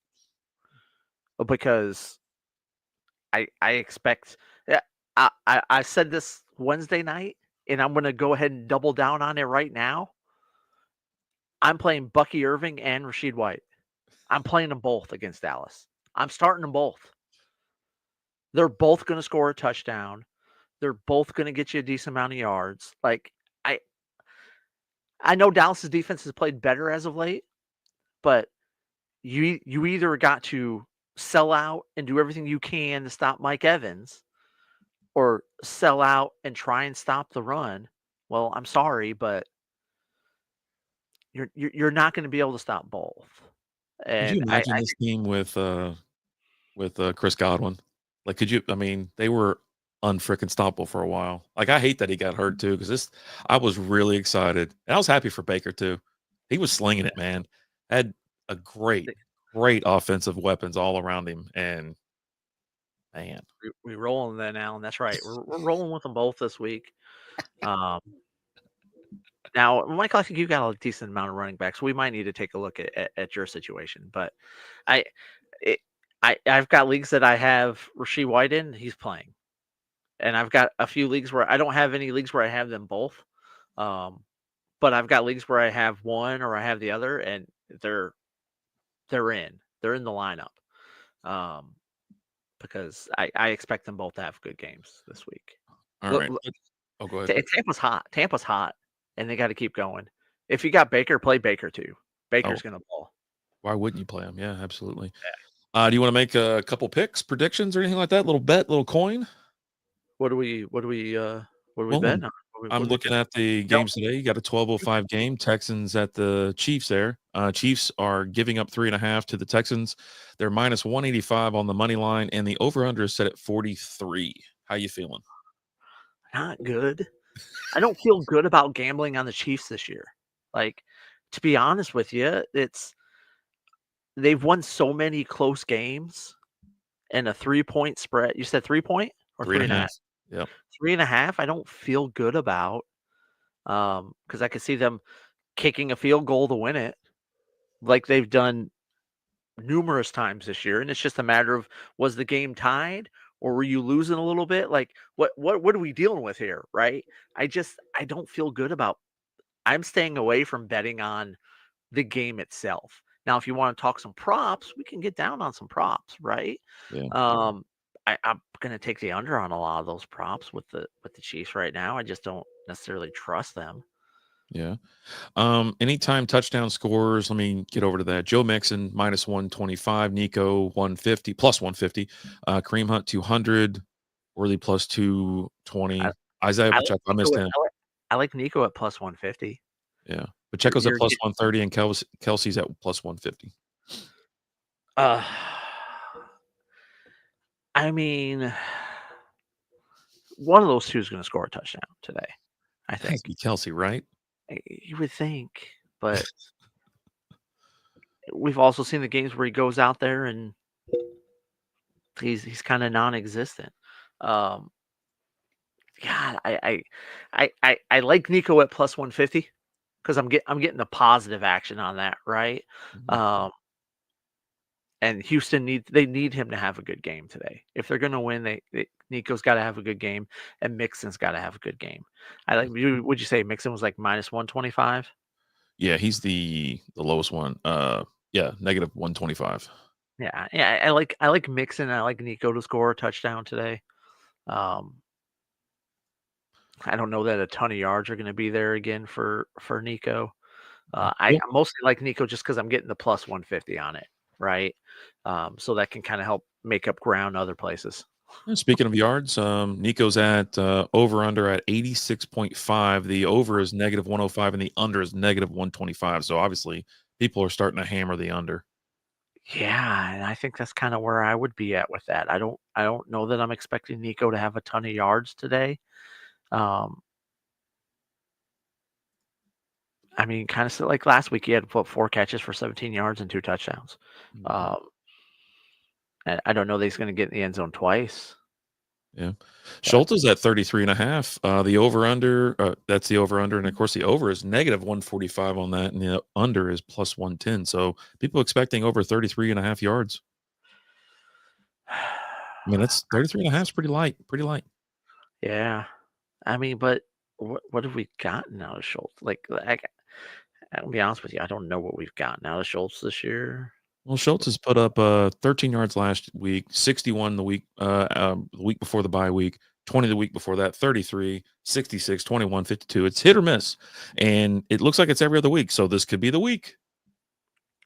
because I expect. Yeah, I said this Wednesday night, and I'm going to go ahead and double down on it right now. I'm playing Bucky Irving and Rashid White. I'm playing them both against Dallas. I'm starting them both. They're both going to score a touchdown. They're both going to get you a decent amount of yards. Like I know Dallas's defense has played better as of late, but you either got to sell out and do everything you can to stop Mike Evans, or sell out and try and stop the run. Well, I'm sorry, but you're not going to be able to stop both. could you And imagine this team with Chris Godwin? Like, could you? I mean, they were unfreaking stoppable for a while. Like, I hate that he got hurt too, because I was really excited, and I was happy for Baker too. He was slinging it, man. Had a great offensive weapons all around him, and man, we rolling then, Alan. That's right. We're rolling with them both this week. Um, Now, Michael, I think you got a decent amount of running backs. We might need to take a look at your situation, but I, it, I've got leagues that I have Rashid White in. He's playing, and I've got a few leagues where I don't have any leagues where I have them both. Um, but I've got leagues where I have one or I have the other, and they're in the lineup. Because I expect them both to have good games this week. All right. Oh, go ahead. Tampa's hot. Tampa's hot, and they got to keep going. If you got Baker, play Baker too. Baker's going to ball. Why wouldn't you play him? Yeah, absolutely. Do you want to make a couple picks, predictions, or anything like that? Little bet, little coin. What do we bet on? I'm looking at the games today. You got a 12:05 game. Texans at the Chiefs there. Chiefs are giving up 3.5 to the Texans. They're minus 185 on the money line, and the over-under is set at 43. How you feeling? Not good. I don't feel good about gambling on the Chiefs this year. Like, to be honest with you, they've won so many close games and a 3-point spread. You said 3-point or 3.5? Yep. 3.5. I don't feel good about because I could see them kicking a field goal to win it, like they've done numerous times this year. And it's just a matter of, was the game tied or were you losing a little bit? Like what are we dealing with here, right? I don't feel good about. I'm staying away from betting on the game itself. Now, if you want to talk some props, we can get down on some props, right? Yeah. I'm going to take the under on a lot of those props with the Chiefs right now. I just don't necessarily trust them. Yeah. Anytime touchdown scores, let me get over to that. Joe Mixon minus 125, Nico 150 plus 150, Kareem Hunt 200, Worthy plus 220, Isaiah Pacheco. I missed him. I like Nico at plus 150. Yeah. Pacheco's at plus 130 and Kelsey's at plus 150. I mean, one of those two is going to score a touchdown today, I think. Has to be Kelsey, right? You would think, but we've also seen the games where he goes out there and he's kind of non-existent. God, I like Nico at plus 150 because I'm getting the positive action on that, right? Mm-hmm. And Houston need him to have a good game today. If they're going to win, Nico's got to have a good game, and Mixon's got to have a good game. Would you say Mixon was like minus 125? Yeah, he's the lowest one. Yeah, negative 125. Yeah. I like Mixon. I like Nico to score a touchdown today. I don't know that a ton of yards are going to be there again for Nico. I mostly like Nico just because I'm getting the plus 150 on it. Right. So that can kind of help make up ground other places. Speaking of yards, Nico's at over under at 86.5. The over is negative 105 and the under is negative 125. So obviously people are starting to hammer the under. Yeah, and I think that's kind of where I would be at with that. I don't know that I'm expecting Nico to have a ton of yards today. I mean, kind of like last week, he had 4 catches for 17 yards and 2 touchdowns. Mm-hmm. And I don't know that he's going to get in the end zone twice. Yeah. Schultz is at 33.5. The over-under, that's the over-under. And, of course, the over is negative 145 on that, and the under is plus 110. So people expecting over 33.5 yards. I mean, that's 33.5 is pretty light. Yeah. I mean, but what have we gotten out of Schultz? Like, I'll be honest with you, I don't know what we've gotten out of Schultz this year. Well, Schultz has put up 13 yards last week, 61 the week before the bye week, 20 the week before that, 33, 66, 21, 52. It's hit or miss, and it looks like it's every other week. So this could be the week.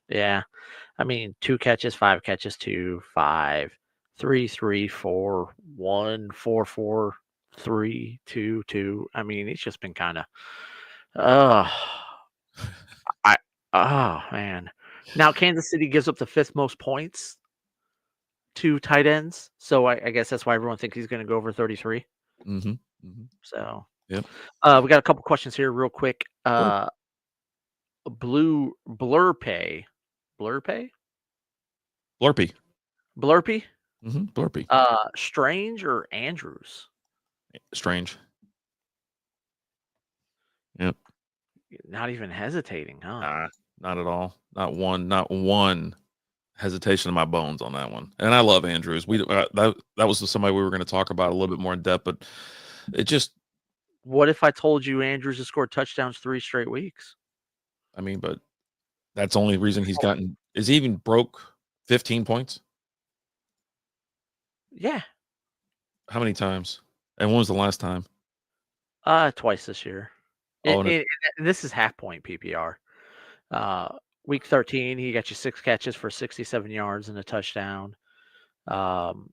Yeah. I mean, 2 catches, 5 catches, 2, 5, 3, 3, 4, 1, 4, 4, 3, 2, 2. I mean, it's just been kind of, oh man. Now Kansas City gives up the 5th most points to tight ends, so I guess that's why everyone thinks he's going to go over 33. Mm-hmm. Mm-hmm. So, yeah, we got a couple questions here, real quick. Sure. Blurpy. Mm-hmm. Blurpy. Strange or Andrews? Strange. Yep. Not even hesitating, huh? Nah, not at all. Not one hesitation in my bones on that one. And I love Andrews. That was somebody we were going to talk about a little bit more in depth, but it just What if I told you Andrews has scored touchdowns 3 straight weeks? I mean, but that's the only reason he's gotten is he even broke 15 points? Yeah, How many times? And when was the last time? twice this year. Oh, and And this is half point PPR. Uh, week 13, he got you 6 catches for 67 yards and a touchdown. Um,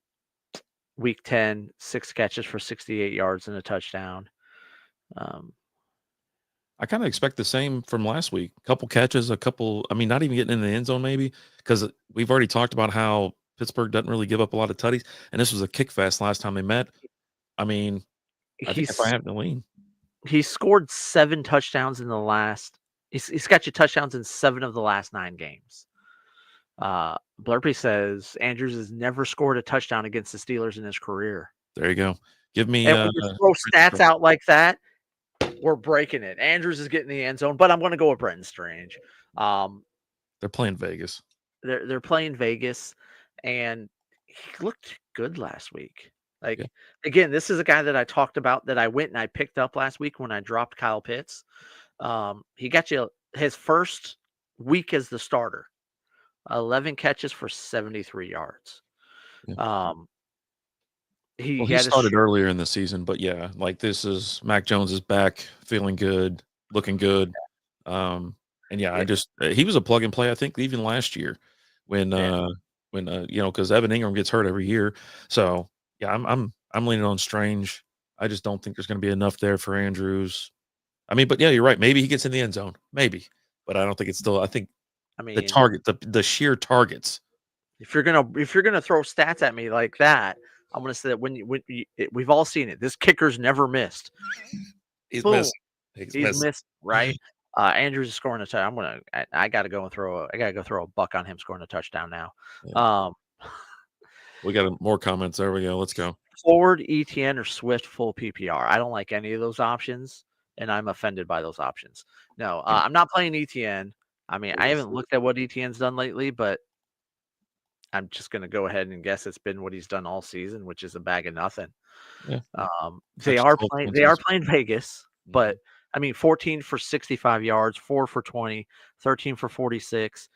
week 10, 6 catches for 68 yards and a touchdown. Um, I kind of expect the same from last week. A couple catches, I mean, not even getting in the end zone, maybe, because we've already talked about how Pittsburgh doesn't really give up a lot of tutties. And this was a kick fest last time they met. I mean, I think if I he's have to lean, He scored 7 touchdowns in the last he's got you touchdowns in 7 of the last 9 games. Blurpy says Andrews has never scored a touchdown against the Steelers in his career. there you go. Give me And when you throw stats out like that, we're breaking it. Andrews is getting the end zone, but I'm going to go with Brenton Strange. they're playing Vegas. They're playing Vegas, and he looked good last week. Like, Yeah. again, this is a guy that I talked about that I went and I picked up last week when I dropped Kyle Pitts. He got you his first week as the starter, 11 catches for 73 yards. Yeah. He Well, he had a started earlier in the season, but yeah, like this is Mac Jones is back, feeling good, looking good. And yeah, I just he was a plug and play. I think even last year when because Evan Ingram gets hurt every year. So yeah, I'm leaning on Strange. I just don't think there's going to be enough there for Andrews. I mean, but yeah, you're right. Maybe he gets in the end zone, maybe, but I don't think it's still. I think I mean, the sheer targets. if you're gonna throw stats at me like that, I'm gonna say that we've all seen it. This kicker's never missed. He's Boom. missed. He's missed, right? Andrews is scoring a touchdown. I gotta go throw a buck on him scoring a touchdown now. Yeah. We got more comments. There we go. Let's go. Ford, ETN, or Swift full PPR. I don't like any of those options, and I'm offended by those options. No, I'm not playing ETN. I mean, I haven't looked at what ETN's done lately, but I'm just going to go ahead and guess it's been what he's done all season, which is a bag of nothing. Yeah. They are playing Vegas, but I mean, 14 for 65 yards, 4 for 20, 13 for 46.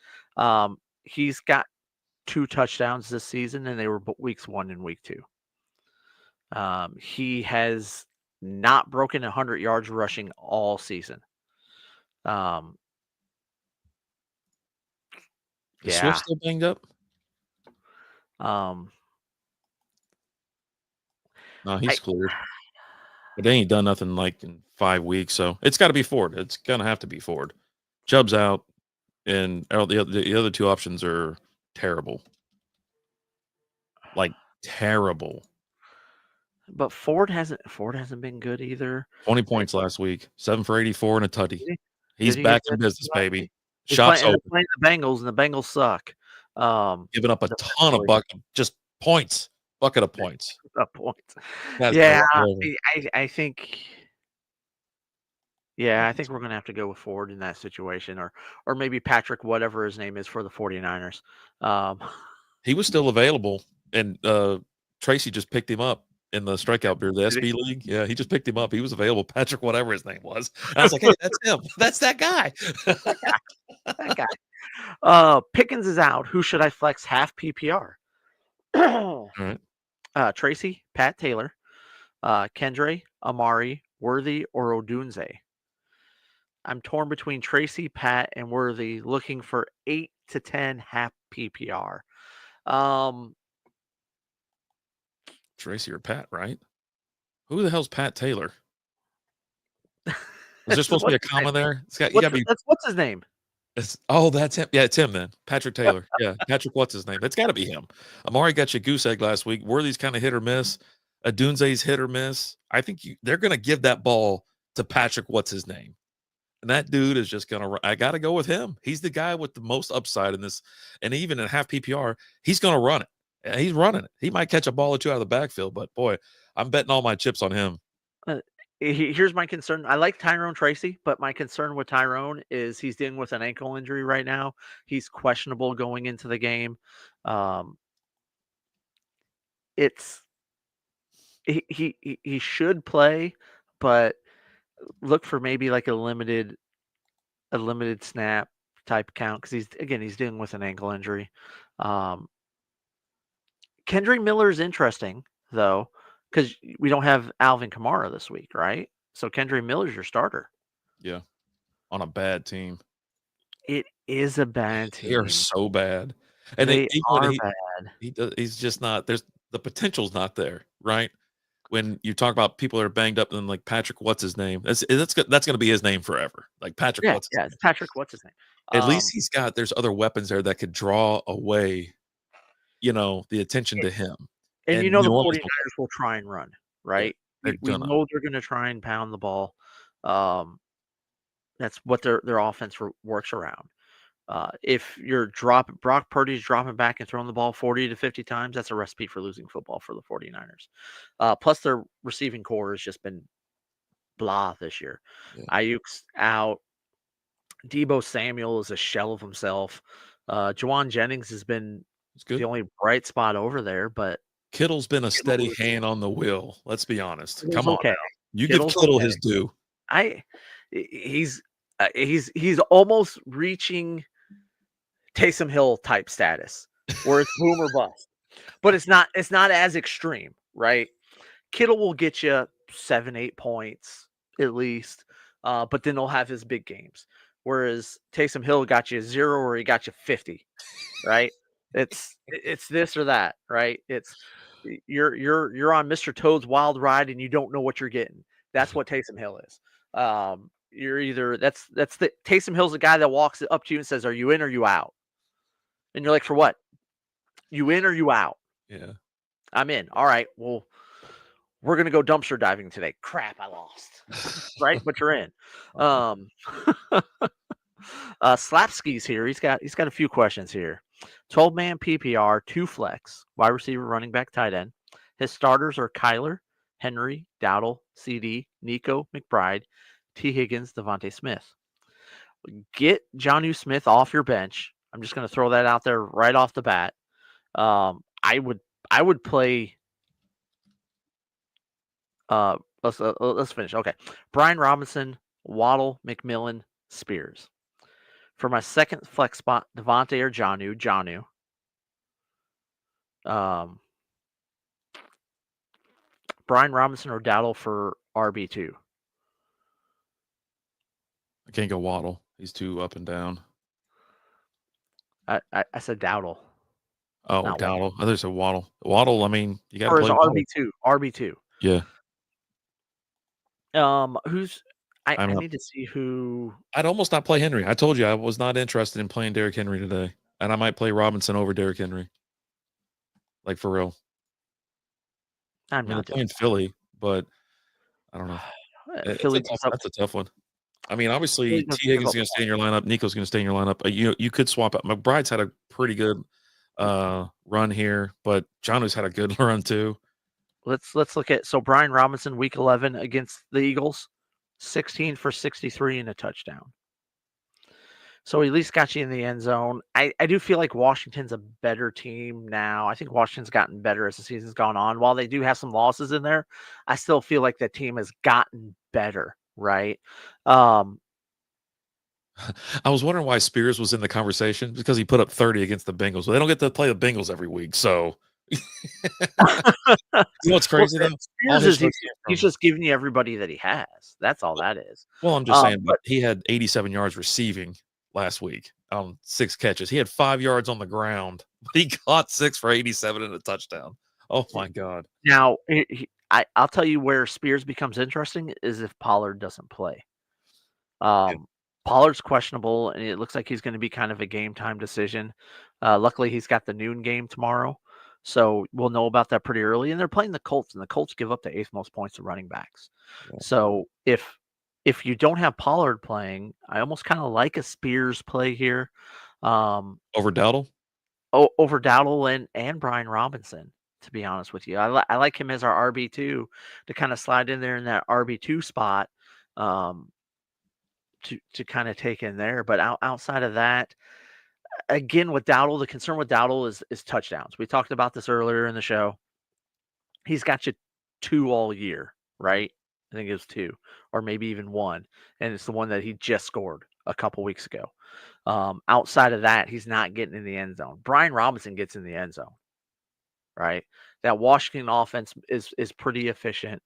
He's got 2 touchdowns this season, and they were weeks 1 and week 2. He has not broken 100 yards rushing all season. Is Swift still banged up? No, he's cleared. But they ain't done nothing like in 5 weeks, so it's got to be Ford. It's gonna have to be Ford. Chubb's out, and the other 2 options are terrible. Like terrible. But Ford hasn't been good either. 20 points last week, 7 for 84 and a tutty. He's he back get in business, baby. He's Shops playing open. the Bengals, and the Bengals suck. Giving up a ton of just points, bucket of points. Points. That's Yeah, terrible. I think. Yeah, I think we're gonna have to go with Ford in that situation, or maybe Patrick, whatever his name is for the 49ers. He was still available, and Tracy just picked him up in the strikeout beer, the SB League. Yeah, he just picked him up. He was available. Patrick, whatever his name was. And I was like, hey, that's him. That's that guy. That guy. Pickens is out. Who should I flex half PPR? All right. Tracy, Pat Taylor, Kendre, Amari, Worthy, or Odunze. I'm torn between Tracy, Pat, and Worthy, looking for 8 to 10 half PPR. Tracy or Pat, right? Who the hell's Pat Taylor? Is there supposed to be a comma there? What's his name? That's him. Yeah, it's him then. Patrick Taylor. Yeah, Patrick, what's his name? That's got to be him. Amari got you goose egg last week. Worthy's kind of hit or miss. Adunze's hit or miss. I think they're going to give that ball to Patrick, what's his name? And that dude is just going to – I got to go with him. He's the guy with the most upside in this. And even in half PPR, he's going to run it. And he's running it. He might catch a ball or 2 out of the backfield, but, boy, I'm betting all my chips on him. Here's my concern. I like Tyrone Tracy, but my concern with Tyrone is he's dealing with an ankle injury right now. He's questionable going into the game. He should play, but look for maybe like a limited snap type count because he's dealing with an ankle injury. Kendrick Miller is interesting though because we don't have Alvin Kamara this week, right? So Kendrick Miller's your starter. Yeah, on a bad team. It is a bad They are team. so bad, and They even when are bad. he's just not. There's the potential's not there, right? When you talk about people that are banged up, and like Patrick, what's his name? That's going to be his name forever. Like Patrick, Yeah, what's his yeah. It's name? Patrick. What's his name? At least there's other weapons there that could draw away, the attention to him. And And the New Orleans 49ers will try and run, yeah, right? they're We gonna. know they're going to try and pound the ball. That's what their offense works around. If Brock Purdy's dropping back and throwing the ball 40 to 50 times, that's a recipe for losing football for the 49ers. Plus, their receiving core has just been blah this year. Yeah. Ayuk's out. Deebo Samuel is a shell of himself. Juwan Jennings has been the only bright spot over there, but Kittle's been a steady hand on the wheel. Let's be honest. Come on, okay. now. You Kittle's give Kittle okay. his due. He's almost reaching Taysom Hill type status, where it's boom or bust, but it's not as extreme, right? Kittle will get you 7-8 points at least, but then he'll have his big games. Whereas Taysom Hill got you 0 or he got you 50, right? It's this or that, right? It's you're on Mr. Toad's wild ride and you don't know what you're getting. That's what Taysom Hill is. You're either that's the Taysom Hill's the guy that walks up to you and says, "Are you in or you out?" And you're like, "For what? You in or you out?" Yeah. I'm in. All right. Well, we're gonna go dumpster diving today. Crap, I lost. Right, but you're in. Slapski's here. He's got a few questions here. 12-man PPR, 2 flex, wide receiver, running back, tight end. His starters are Kyler, Henry, Dowdle, CD, Nico, McBride, T. Higgins, Devontae Smith. Get Jonnu Smith off your bench. I'm just going to throw that out there right off the bat. I would play. Let's finish. Okay, Brian Robinson, Waddle, McMillan, Spears. For my second flex spot, Devontae or Jonnu. Brian Robinson or Dowdle for RB2. I can't go Waddle. He's too up and down. I said Dowdle. Oh, Dowdle. I thought you said Waddle. Waddle, I mean, you got to play RB2. RB2. Yeah. Who's I need to see who. I'd almost not play Henry. I told you I was not interested in playing Derrick Henry today. And I might play Robinson over Derrick Henry. Like for real. I'm not playing Philly, but I don't know. That's a tough one. I mean, obviously, T. Higgins is going to stay in your lineup. Nico's going to stay in your lineup. You could swap out. McBride's had a pretty good run here, but Jonnu's had a good run too. Let's look at Brian Robinson, week 11 against the Eagles, 16 for 63 and a touchdown. So he at least got you in the end zone. I do feel like Washington's a better team now. I think Washington's gotten better as the season's gone on. While they do have some losses in there, I still feel like the team has gotten better, right? I was wondering why Spears was in the conversation because he put up 30 against the Bengals. Well, they don't get to play the Bengals every week, so you know what's crazy though? Spears he's just giving you everybody that he has. That's all that is. Well, I'm just saying, but he had 87 yards receiving last week on 6 catches. He had 5 yards on the ground, but he caught 6 for 87 and a touchdown. Oh my God! Now I'll tell you where Spears becomes interesting is if Pollard doesn't play. Pollard's questionable, and it looks like he's going to be kind of a game time decision. Luckily, he's got the noon game tomorrow, so we'll know about that pretty early. And they're playing the Colts, and the Colts give up the 8th most points to running backs. Yeah. So if you don't have Pollard playing, I almost kind of like a Spears play here. Over Dowdle? Over Dowdle and Brian Robinson, to be honest with you. I like him as our RB2 to kind of slide in there in that RB2 spot. To kind of take in there. But outside of that, again, with Dowdle, the concern with Dowdle is touchdowns. We talked about this earlier in the show. He's got you 2 all year, right? I think it was 2, or maybe even 1, and it's the one that he just scored a couple weeks ago. Outside of that, he's not getting in the end zone. Brian Robinson gets in the end zone, right? That Washington offense is pretty efficient.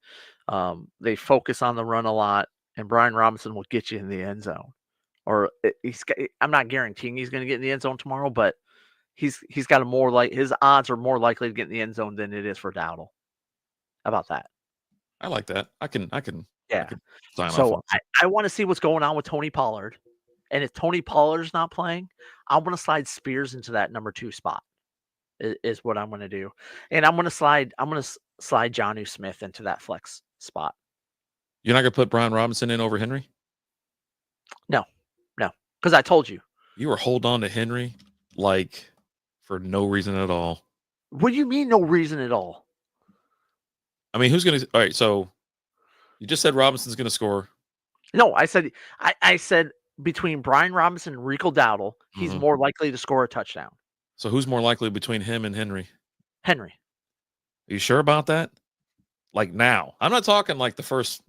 They focus on the run a lot, and Brian Robinson will get you in the end zone. Or I'm not guaranteeing he's going to get in the end zone tomorrow, but he's got his odds are more likely to get in the end zone than it is for Dowdle. How about that? I like that. I can Yeah. sign off So on that. I want to see what's going on with Tony Pollard. And if Tony Pollard's not playing, I want to slide Spears into that number 2 spot. Is what I'm going to do. And I'm going to slide Jonnu Smith into that flex spot. You're not going to put Brian Robinson in over Henry? No. Because I told you. You were holding on to Henry like for no reason at all. What do you mean no reason at all? I mean, who's going to – all right, so you just said Robinson's going to score. No, I said between Brian Robinson and Rico Dowdle, he's more likely to score a touchdown. So who's more likely between him and Henry? Henry. Are you sure about that? Like now. I'm not talking like the first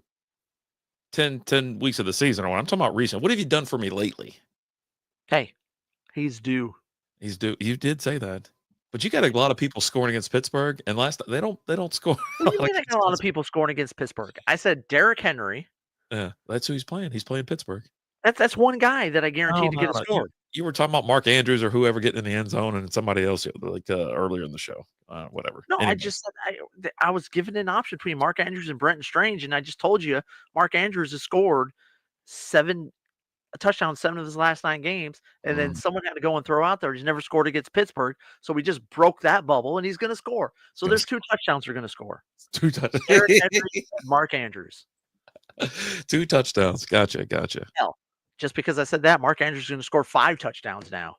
10 weeks of the season or what. I'm talking about recent. What have you done for me lately? Hey, he's due. He's due. You did say that. But you got a lot of people scoring against Pittsburgh, and they don't score. What do you mean I got a lot of people scoring against Pittsburgh? I said Derrick Henry. Yeah, that's who he's playing. He's playing Pittsburgh. That's one guy that I guaranteed to get a score. You were talking about Mark Andrews or whoever getting in the end zone, and somebody else like earlier in the show. Whatever. No, anyway. I just said I was given an option between Mark Andrews and Brenton Strange, and I just told you Mark Andrews has scored 7 touchdowns 7 of his last 9 games, and then someone had to go and throw out there. He's never scored against Pittsburgh, so we just broke that bubble, and he's going to score. So there's 2 touchdowns are going to score. 2 touchdowns. Derrick Henry and Mark Andrews. 2 touchdowns. Gotcha. Hell, just because I said that, Mark Andrews is going to score 5 touchdowns now.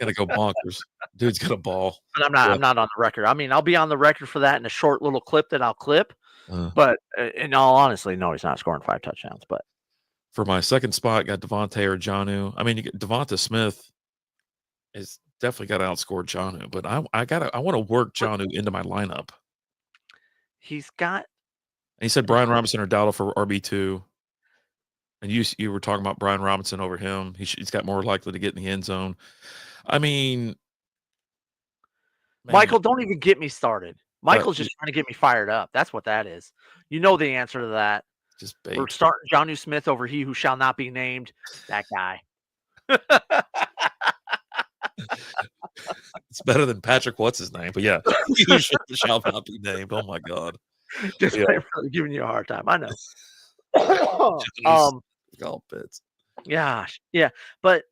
Gotta go bonkers. Dude's got a ball. But I'm not on the record. I mean, I'll be on the record for that in a short little clip that I'll clip. But in all honesty, no, he's not scoring 5 touchdowns. But for my second spot, got Devontae or Jonnu. I mean, you get Devonta Smith is definitely got to outscore Jonnu, but I want to work Jonnu into my lineup. He's got. And he said Brian Robinson or Dowdle for RB2. And you were talking about Brian Robinson over him. He's got more likely to get in the end zone. I mean, man. Michael, don't even get me started. Michael's just trying to get me fired up. That's what that is. You know the answer to that. Just bait. We're starting Jonnu Smith over he who shall not be named. That guy. It's better than Patrick. What's his name? But yeah, he shall not be named. Oh my God. Just giving you a hard time. I know. Golf bits. Yeah. But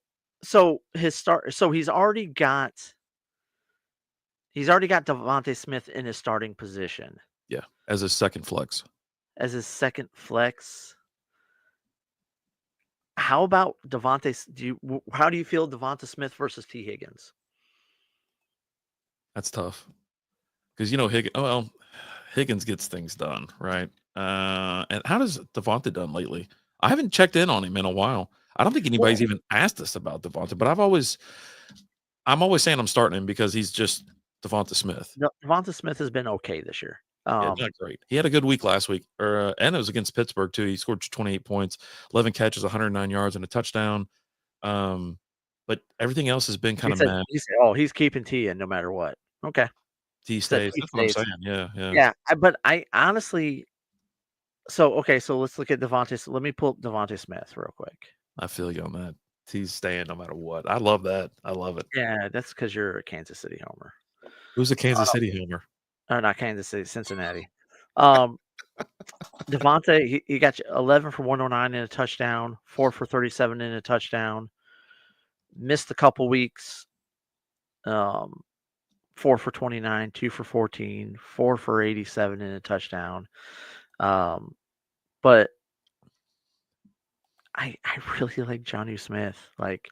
so he's already got Devontae Smith in his starting position. Yeah, as his second flex. How about Devontae? How do you feel Devonta Smith versus T. Higgins? That's tough because Higgins gets things done, right? And how does Devonta done lately? I haven't checked in on him in a while. I don't think anybody's even asked us about Devonta, but I'm always saying I'm starting him because he's just Devonta Smith. No, Devonta Smith has been okay this year. Not great. He had a good week last week, and it was against Pittsburgh too. He scored 28 points, 11 catches, 109 yards, and a touchdown. But everything else has been kind of mad. He's keeping T in no matter what. Okay. T stays. That's what I'm saying. Yeah. Yeah, but I honestly. So let's look at Devontae. Let me pull up Devontae Smith real quick. I feel you on that. He's staying no matter what. I love that. I love it. Yeah, that's because you're a Kansas City homer. Who's a Kansas City homer? Not Kansas City, Cincinnati. Devontae, he got 11 for 109 in a touchdown, 4 for 37 in a touchdown. Missed a couple weeks. 4 for 29, 2 for 14, 4 for 87 in a touchdown. But I really like Jonnu Smith. Like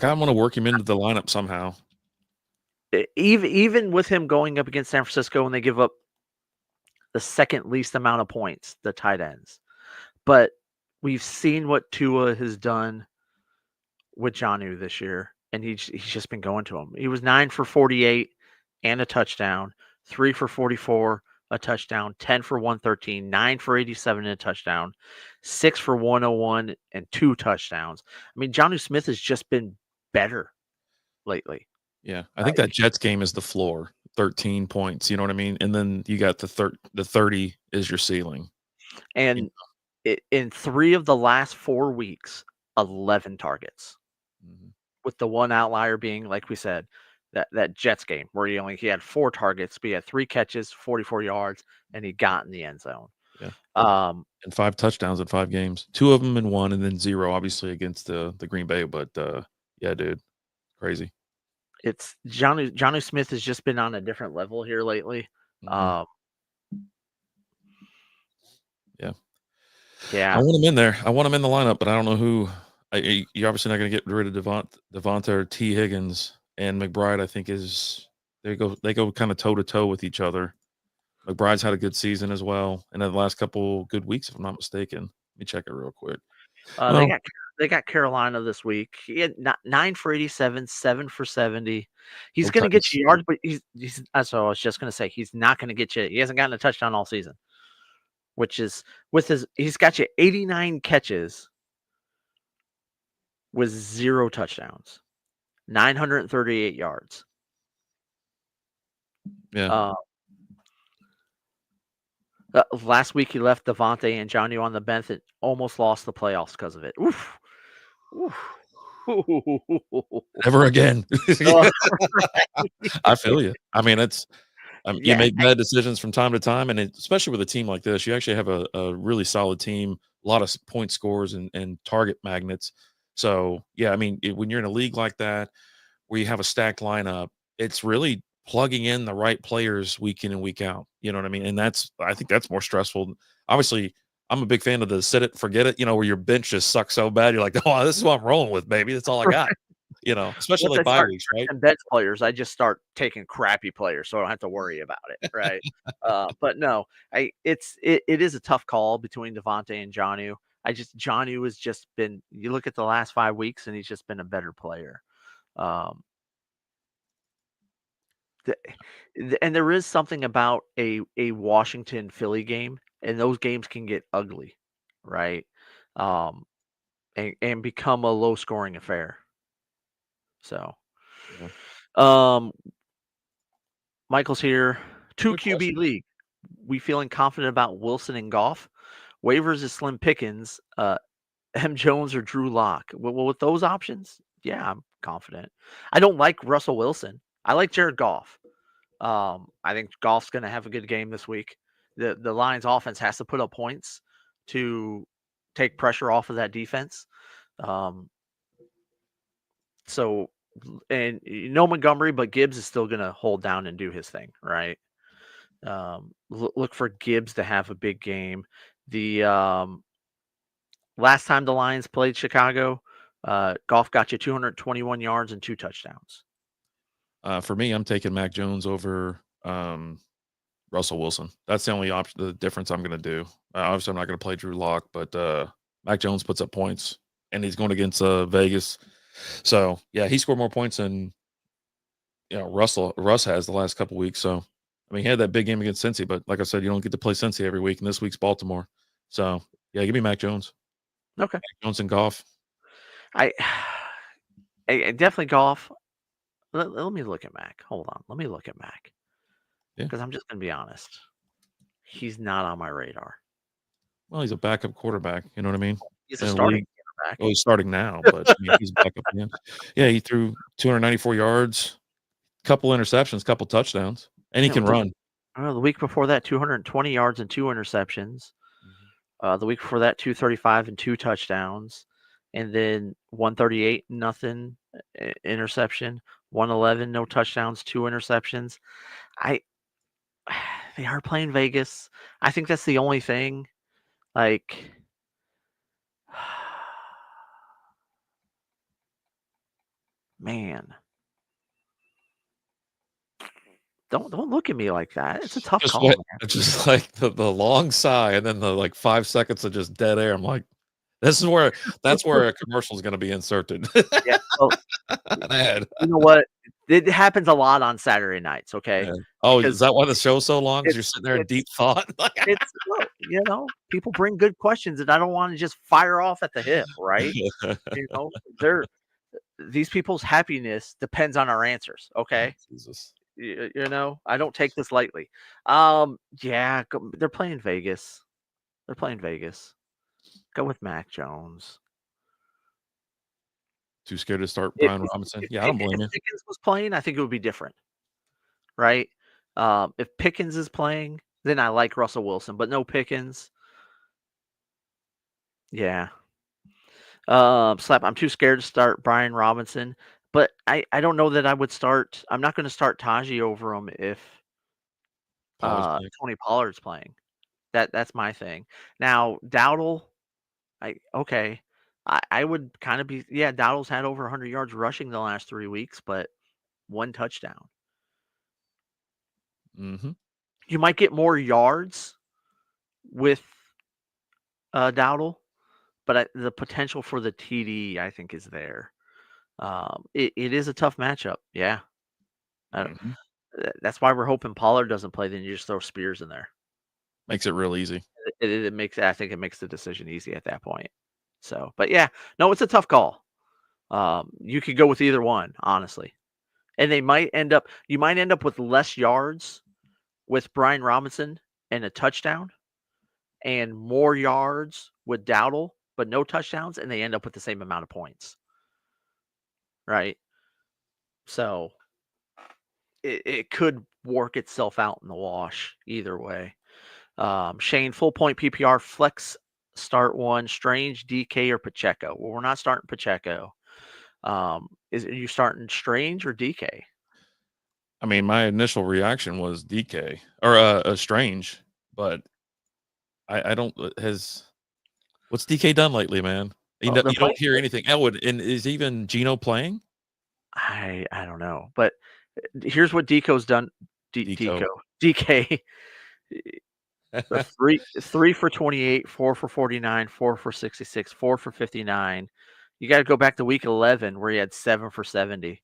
I want to work him into the lineup somehow. Even with him going up against San Francisco and they give up the second least amount of points, the tight ends. But we've seen what Tua has done with Jonnu this year, and he's just been going to him. He was 9 for 48 and a touchdown, 3 for 44, a touchdown, 10 for 113, 9 for 87 and a touchdown, 6 for 101 and 2 touchdowns. I mean, Jonnu Smith has just been better lately. Yeah, I think that Jets game is the floor, 13 points, you know what I mean? And then you got the 30 is your ceiling. And in 3 of the last 4 weeks, 11 targets. With the one outlier being, like we said, that Jets game where he had 4 targets, but he had 3 catches, 44 yards, and he got in the end zone. Yeah. And 5 touchdowns in 5 games. 2 of them in 1 and then 0 obviously against the Green Bay, but yeah, dude. Crazy. It's Jonnu Smith has just been on a different level here lately. Yeah. Yeah. I want him in there. I want him in the lineup, but I don't know who. You're obviously not going to get rid of Devonta or T. Higgins, and McBride. I think they go kind of toe to toe with each other. McBride's had a good season as well, and the last couple good weeks, if I'm not mistaken. Let me check it real quick. They got Carolina this week. He had 9 for 87, 7 for 70. He's No going to get touchdowns. you yards, but he's that's what I was just going to say. He's not going to get you. He hasn't gotten a touchdown all season, which is he's got you 89 catches with 0 touchdowns, 938 yards. Yeah. Last week he left Devontae and Jonnu on the bench and almost lost the playoffs because of it. Oof. Never again. I feel you. I mean, you make bad decisions from time to time, and especially with a team like this, you actually have a really solid team, a lot of point scores and target magnets. So, yeah, I mean, when you're in a league like that where you have a stacked lineup, it's really plugging in the right players week in and week out. You know what I mean? And I think that's more stressful. Obviously, I'm a big fan of the sit it, forget it, where your bench just sucks so bad. You're like, oh, this is what I'm rolling with, baby. That's all I got. Especially like bye weeks, right? And bench players, I just start taking crappy players, so I don't have to worry about it, right? But no, it is a tough call between Devontae and Jonnu. Jonnu has just been. You look at the last 5 weeks, and he's just been a better player. And there is something about a Washington Philly game, and those games can get ugly, right? And become a low scoring affair. So, Michael's here. 2 QB league. We feeling confident about Wilson and Goff. Waivers is Slim Pickens, M. Jones or Drew Lock. Well, with those options, yeah, I'm confident. I don't like Russell Wilson. I like Jared Goff. I think Goff's going to have a good game this week. The Lions offense has to put up points to take pressure off of that defense. So, and Montgomery, but Gibbs is still going to hold down and do his thing, right? Look for Gibbs to have a big game. The last time the Lions played Chicago, Goff got you 221 yards and 2 touchdowns. For me, I'm taking Mac Jones over Russell Wilson. That's the only option. The difference I'm going to do. Obviously, I'm not going to play Drew Lock, but Mac Jones puts up points, and he's going against Vegas. So yeah, he scored more points than Russ has the last couple weeks. So I mean, he had that big game against Cincy, but like I said, you don't get to play Cincy every week, and this week's Baltimore. So yeah, give me Mac Jones. Okay, Mac Jones and Goff. I definitely Goff. Let me look at Mac. Hold on, let me look at Mac. Because I'm just going to be honest, he's not on my radar. Well, he's a backup quarterback. You know what I mean? He's a starting quarterback. Well, he's starting now, but I mean, he's backup. Yeah, he threw 294 yards, couple interceptions, couple touchdowns, and he can run. The week before that, 220 yards and 2 interceptions. The week before that, 235 and 2 touchdowns, and then 138 nothing interception, 111 no touchdowns, 2 interceptions. They are playing Vegas. I think that's the only thing. Like, man, don't look at me like that. It's a tough call. It's just like the long sigh and then the 5 seconds of just dead air. I'm like, that's where a commercial is going to be inserted. Yeah. Well, you know what? It happens a lot on Saturday nights, okay? Yeah. Oh, is Because that why the show's so long? Because you're it's sitting there in it's deep thought? well, people bring good questions, and I don't wanna just fire off at the hip, right? You know, they're these people's happiness depends on our answers, okay? Jesus. I don't take this lightly. Yeah, they're playing Vegas. They're playing Vegas. Go with Mac Jones. Too scared to start If Brian if Robinson? if Yeah, I don't Pick blame if you. Pickens was playing, I think it would be different, right? If Pickens is playing, then I like Russell Wilson, but no Pickens. Yeah. Slap. I'm too scared to start Brian Robinson, but I don't know that I would start. I'm not going to start Taji over him if Pollard's playing. Tony Pollard's playing. That's my thing. Now Dowdle, okay. I would kind of be Dowdle's had over 100 yards rushing the last 3 weeks, but one touchdown. Mhm. You might get more yards with Dowdle, but the potential for the TD I think is there. It is a tough matchup. Yeah. I Mhm. That's why we're hoping Pollard doesn't play, then you just throw Spears in there. Makes it real easy. It makes I think it makes the decision easy at that point. So, but yeah, no, it's a tough call. You could go with either one, honestly. And you might end up with less yards with Brian Robinson and a touchdown and more yards with Dowdle, but no touchdowns, and they end up with the same amount of points. Right? So it could work itself out in the wash either way. Shane, full point PPR, flex start one, Strange, DK, or Pacheco. Well, we're not starting Pacheco. Are you starting Strange or DK? I mean, my initial reaction was DK or Strange, but I don't what's DK done lately, man? Oh, they're You playing. don't hear anything. Elwood, and is even Gino playing? I don't know, but here's what Deco's done. Deco. DK. The three for 28, 4 for 49, 4 for 66, 4 for 59. You got to go back to week 11 where he had 7 for 70.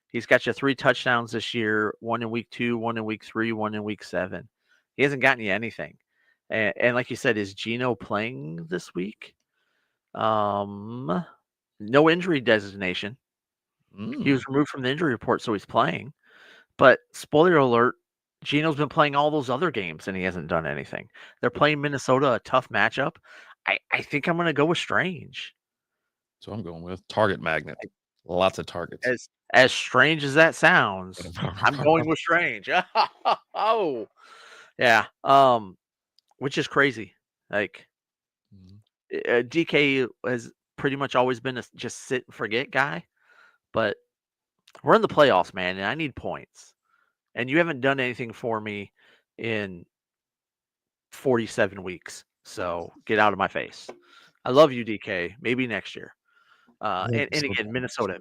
He's got you 3 touchdowns this year, one in week 2, one in week 3, one in week 7. He hasn't gotten you anything. And like you said, is Gino playing this week? No injury designation. He was removed from the injury report, so he's playing. But spoiler alert, Gino's been playing all those other games and he hasn't done anything. They're playing Minnesota, a tough matchup. I think I'm going to go with Strange. So I'm going with target magnet. Lots of targets. As strange as that sounds, I'm going with Strange. Oh, yeah. Which is crazy. Like DK has pretty much always been a just sit and forget guy, but we're in the playoffs, man, and I need points. And you haven't done anything for me in 47 weeks. So get out of my face. I love you, DK. Maybe next year. And again, Minnesota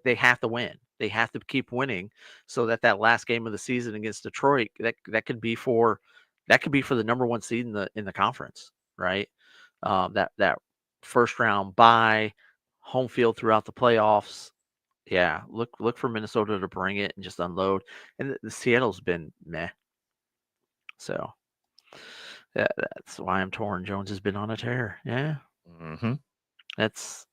they have to win. They have to keep winning so that last game of the season against Detroit, that could be for the number 1 seed in the conference, right? That first round bye, home field throughout the playoffs. Yeah, look for Minnesota to bring it and just unload. And the Seattle's been meh. So that's why I'm torn. Jones has been on a tear. Yeah. That's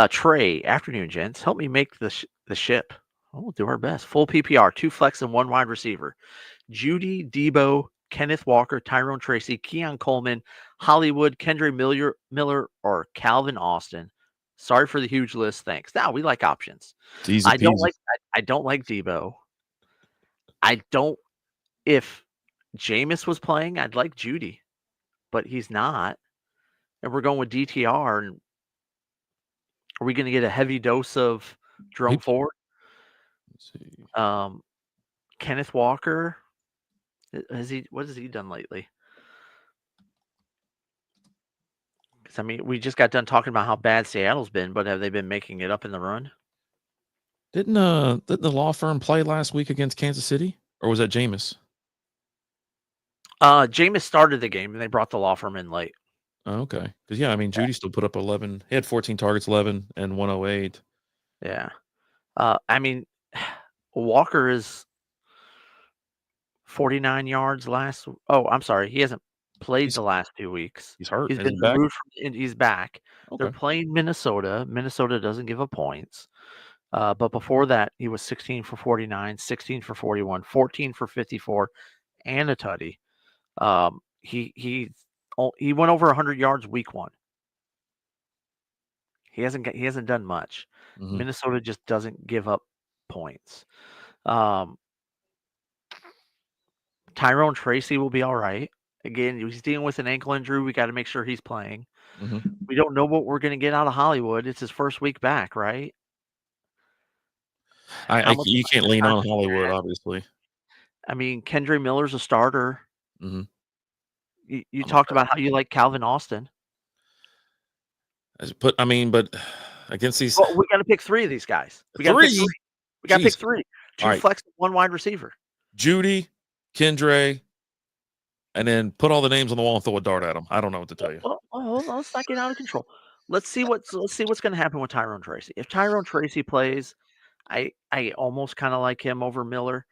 Trey, afternoon, gents. Help me make the ship. We'll do our best. Full PPR, 2 flex and 1 wide receiver. Judy, Debo, Kenneth Walker, Tyrone Tracy, Keon Coleman, Hollywood, Kendre Miller, or Calvin Austin. Sorry for the huge list. Thanks. Now we like options. I don't like Debo. I don't. If Jameis was playing, I'd like Judy, but he's not. And we're going with DTR. And are we going to get a heavy dose of Jerome Ford? Let's see. Kenneth Walker. What has he done lately? Because I mean, we just got done talking about how bad Seattle's been, but have they been making it up in the run? Didn't the law firm play last week against Kansas City, or was that Jameis? Jameis started the game, and they brought the law firm in late. Oh, okay. Because I mean, Judy still put up 11. He had 14 targets, 11, and 108. Yeah. I mean, Walker is 49 yards last. Oh, I'm sorry. He hasn't played He's the last 2 weeks. he's hurt. He's Is been he back? removed from and he's back. They're Okay. playing Minnesota. Minnesota doesn't give up points. But before that, he was 16 for 49, 16 for 41, 14 for 54, and a tutty. He went over 100 yards week 1. He hasn't done much. Hmm. Minnesota just doesn't give up points. Um, Tyrone Tracy will be all right. Again, he's dealing with an ankle injury. We got to make sure he's playing. Hmm. We don't know what we're going to get out of Hollywood. It's his first week back, right? How much You can't lean time on is he gonna Hollywood, have? obviously. I mean, Kendre Miller's a starter. Hmm. You talked about how you like Calvin Austin. But against these Well, we got to pick 3 of these guys. We got to pick 3. 3, We got to pick jeez. 3. All 2 right, flex, 1 wide receiver. Judy, Kendre, and then put all the names on the wall and throw a dart at them. I don't know what to tell you. Hold on, let's not get out of control. Let's see what's going to happen with Tyrone Tracy. If Tyrone Tracy plays, I almost kind of like him over Miller.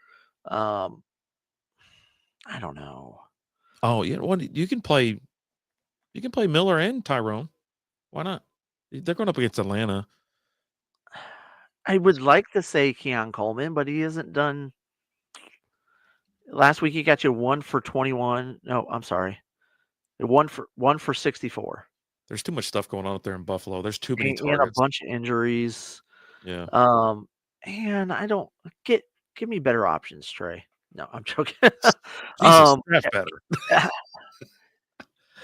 Um, I don't know. Oh, yeah. Well, you can play Miller and Tyrone. Why not? They're going up against Atlanta. I would like to say Keon Coleman, but he hasn't done. Last week he got you 1 for 21. No, I'm sorry, 1 for 64, There's too much stuff going on up there in Buffalo. There's too many and a targets. bunch of injuries. Yeah. And I don't give me better options, Trey. No, I'm joking. Jesus, um, draft better.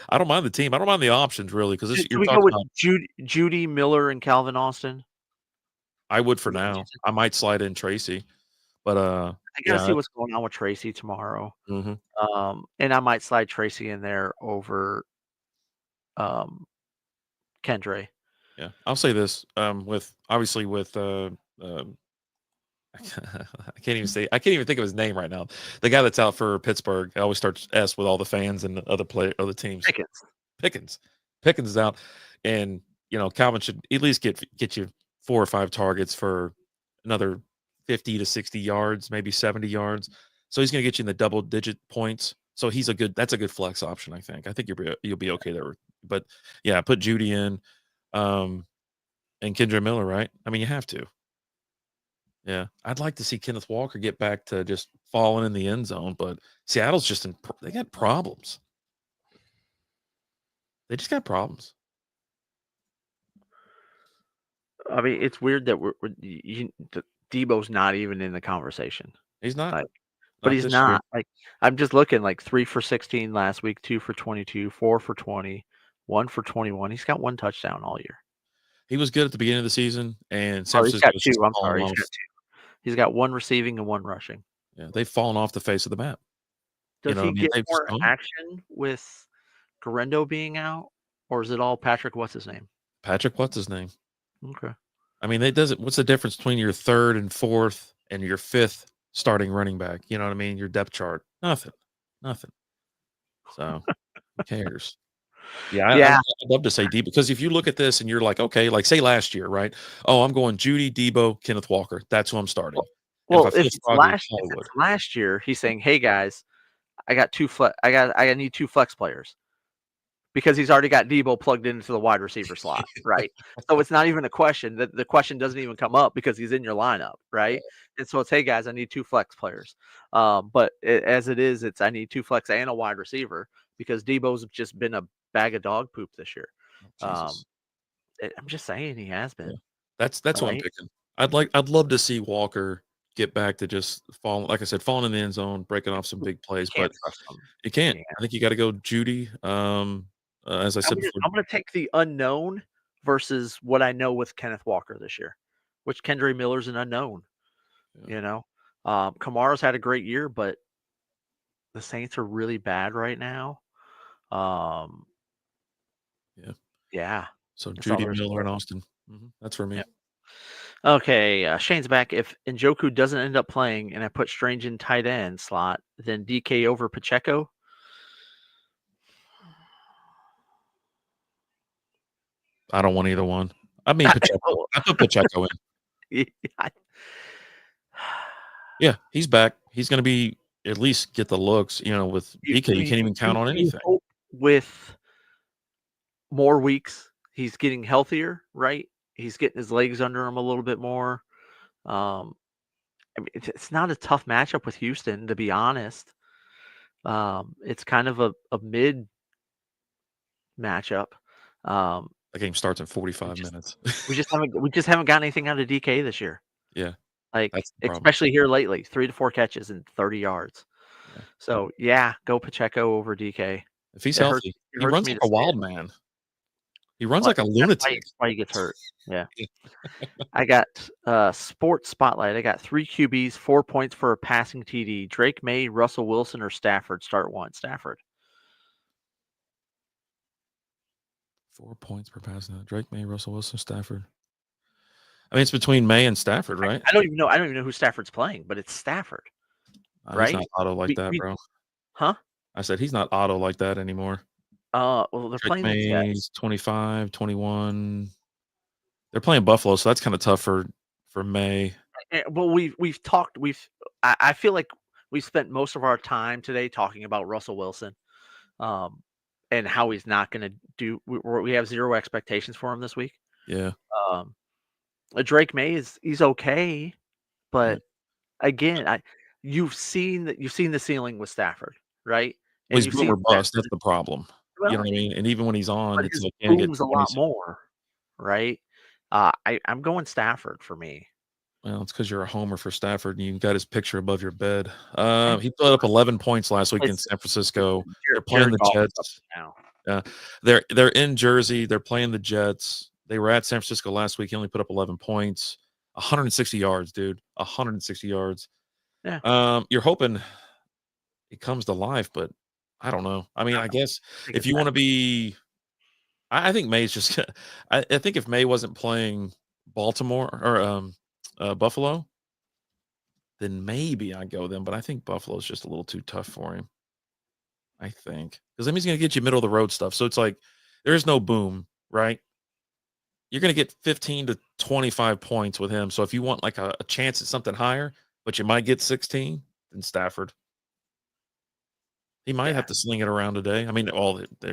I don't mind the team. I don't mind the options really because should you're we go talking with about. Judy Miller and Calvin Austin? I would for Is that what you now. said? I might slide in Tracy, but I gotta yeah. see what's going on with Tracy tomorrow. Mhm. And I might slide Tracy in there over um Kendre. Yeah. I'll say this. With obviously with I can't even think of his name right now. The guy that's out for Pittsburgh. I always starts S with all the fans and the other teams. Pickens. Pickens. Pickens is out, and Calvin should at least get you 4 or 5 targets for another 50 to 60 yards, maybe 70 yards. So he's going to get you in the double digit points. So that's a good flex option. I think you'll be okay there. But yeah, put Judy in, and Kendra Miller. Right? I mean, you have to. Yeah, I'd like to see Kenneth Walker get back to just falling in the end zone, but Seattle's they got problems. They just got problems. I mean, it's weird that Debo's not even in the conversation. He's not. Like, but Not he's this year. not. Like, I'm just looking like 3 for 16 last week, 2 for 22, 4 for 20, 1 for 21. He's got 1 touchdown all year. He was good at the beginning of the season, and San Oh, he's got Francisco's 2. just I'm fallen sorry. He's off. got 2. He's got 1 receiving and 1 rushing. Yeah, they've fallen off the face of the map. Does he get They've just more gone. action with Garendo being out, or is it all Patrick? What's his name? Patrick, what's his name? Okay. I mean, what's the difference between your 3rd and 4th and your 5th starting running back? You know what I mean? Your depth chart. Nothing. So who cares? Yeah, Yeah. I'd love to say Debo because if you look at this and you're like, okay, like say last year, right? Oh, I'm going Judy, Debo, Kenneth Walker. That's who I'm starting. And if I Well, feel froggy, it's if Hollywood. it's last year, he's saying, "Hey guys, I need 2 flex players." Because he's already got Debo plugged into the wide receiver slot, right? So it's not even a question. The question doesn't even come up because he's in your lineup, right? And so it's, hey guys, I need 2 flex players. But as it is, it's I need 2 flex and a wide receiver because Debo's just been a bag of dog poop this year. Jesus. I'm just saying he has Yeah. been. That's what I'm Right? picking. I'd love to see Walker get back to just like I said, falling in the end zone, breaking off some big plays, Can't but trust him. you can't. Yeah. I think you got to go Judy. As I said before, I'm gonna take the unknown versus what I know with Kenneth Walker this year, which Kendre Miller's an unknown. yeah. You know, Kamara's had a great year, but the Saints are really bad right now. Um, Yeah. yeah. So That's all Judy there is to Miller it. and Austin. That's for me. Yep. Okay, Shane's back. If Njoku doesn't end up playing and I put Strange in tight end slot, then DK over Pacheco. I don't want either one. I mean Pacheco. I put Pacheco in. I- Yeah, he's back. He's going to be at least get the looks. With DK, you can't even count on anything. hope with more weeks, he's getting healthier, right? He's getting his legs under him a little bit more. Um, I mean, it's not a tough matchup with Houston, to be honest. It's kind of a mid matchup. The game starts in We 45 just minutes. we just haven't got anything out of DK this year. Yeah, Like, that's the problem. especially here lately, 3 to 4 catches and 30 yards. Yeah. So, yeah, go Pacheco over DK. If he's It hurts healthy, it he hurts runs me like to a say it, wild man. He runs but like a that's lunatic. why he gets hurt. Yeah. I got, Sports Spotlight. I got 3 QBs, 4 points for a passing TD. Drake May, Russell Wilson, or Stafford. Start 1. Stafford. 4 points per pass now. Drake May, Russell Wilson, Stafford. I mean, it's between May and Stafford, right? I don't even know who Stafford's playing, but it's Stafford, He's right? not auto like that, We bro. Huh? I said he's not auto like that anymore. Well, they're Drake playing the Jets. May's 25, 21. They're playing Buffalo, so that's kind of tough for May. Well, we've talked. I feel like we spent most of our time today talking about Russell Wilson, and how he's not going to do. We have zero expectations for him this week. Yeah. Um, Drake May he's okay, but again, you've seen the ceiling with Stafford, right? Well, And he's you've boom seen or bust. That's the problem. You know well, what I mean? And even when he's on, but it's his like can't get boom's a 20. lot more, right? I'm going Stafford for me. Well, it's because you're a homer for Stafford and you got his picture above your bed. Yeah. He put up 11 points last week in It's San Francisco. They're playing Jared the Goff is up Jets. now. Yeah, they're in Jersey. They're playing the Jets. They were at San Francisco last week. He only put up 11 points, 160 yards, dude. 160 yards. Yeah. You're hoping it comes to life, but I don't know. I mean, I guess think if it's you that. want to be, I think May's just. I think if May wasn't playing Baltimore or Buffalo, then maybe I go them. But I think Buffalo's just a little too tough for him. I think because then he's going to get you middle of the road stuff. So it's like there is no boom, right? You're going to get 15 to 25 points with him. So if you want like a chance at something higher, but you might get 16, then Stafford. He might have to sling it around today. I mean,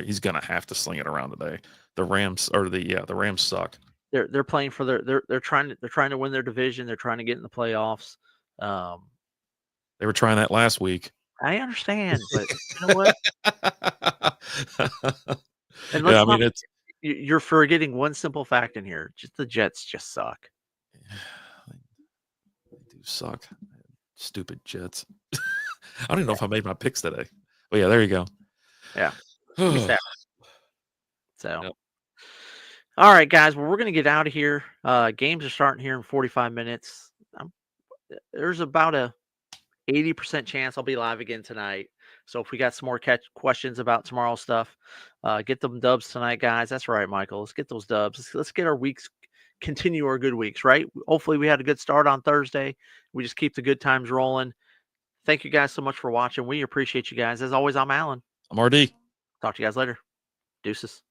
he's going to have to sling it around today. The Rams the Rams suck. They're playing for they're trying to win their division. They're trying to get in the playoffs. They were trying that last week. I understand, but you know what? And Yeah, I mean it's you're forgetting one simple fact in here. Just the Jets just suck. They do suck. Stupid Jets. I don't even know if I made my picks today. But yeah, there you go. Yeah. So, Yep. All right, guys. Well, we're gonna get out of here. Games are starting here in 45 minutes. There's about a 80% chance I'll be live again tonight. So if we got some more questions about tomorrow's stuff, get them dubs tonight, guys. That's right, Michael. Let's get those dubs. Let's get our weeks, continue our good weeks, right? Hopefully we had a good start on Thursday. We just keep the good times rolling. Thank you guys so much for watching. We appreciate you guys. As always, I'm Alan. I'm RD. Talk to you guys later. Deuces.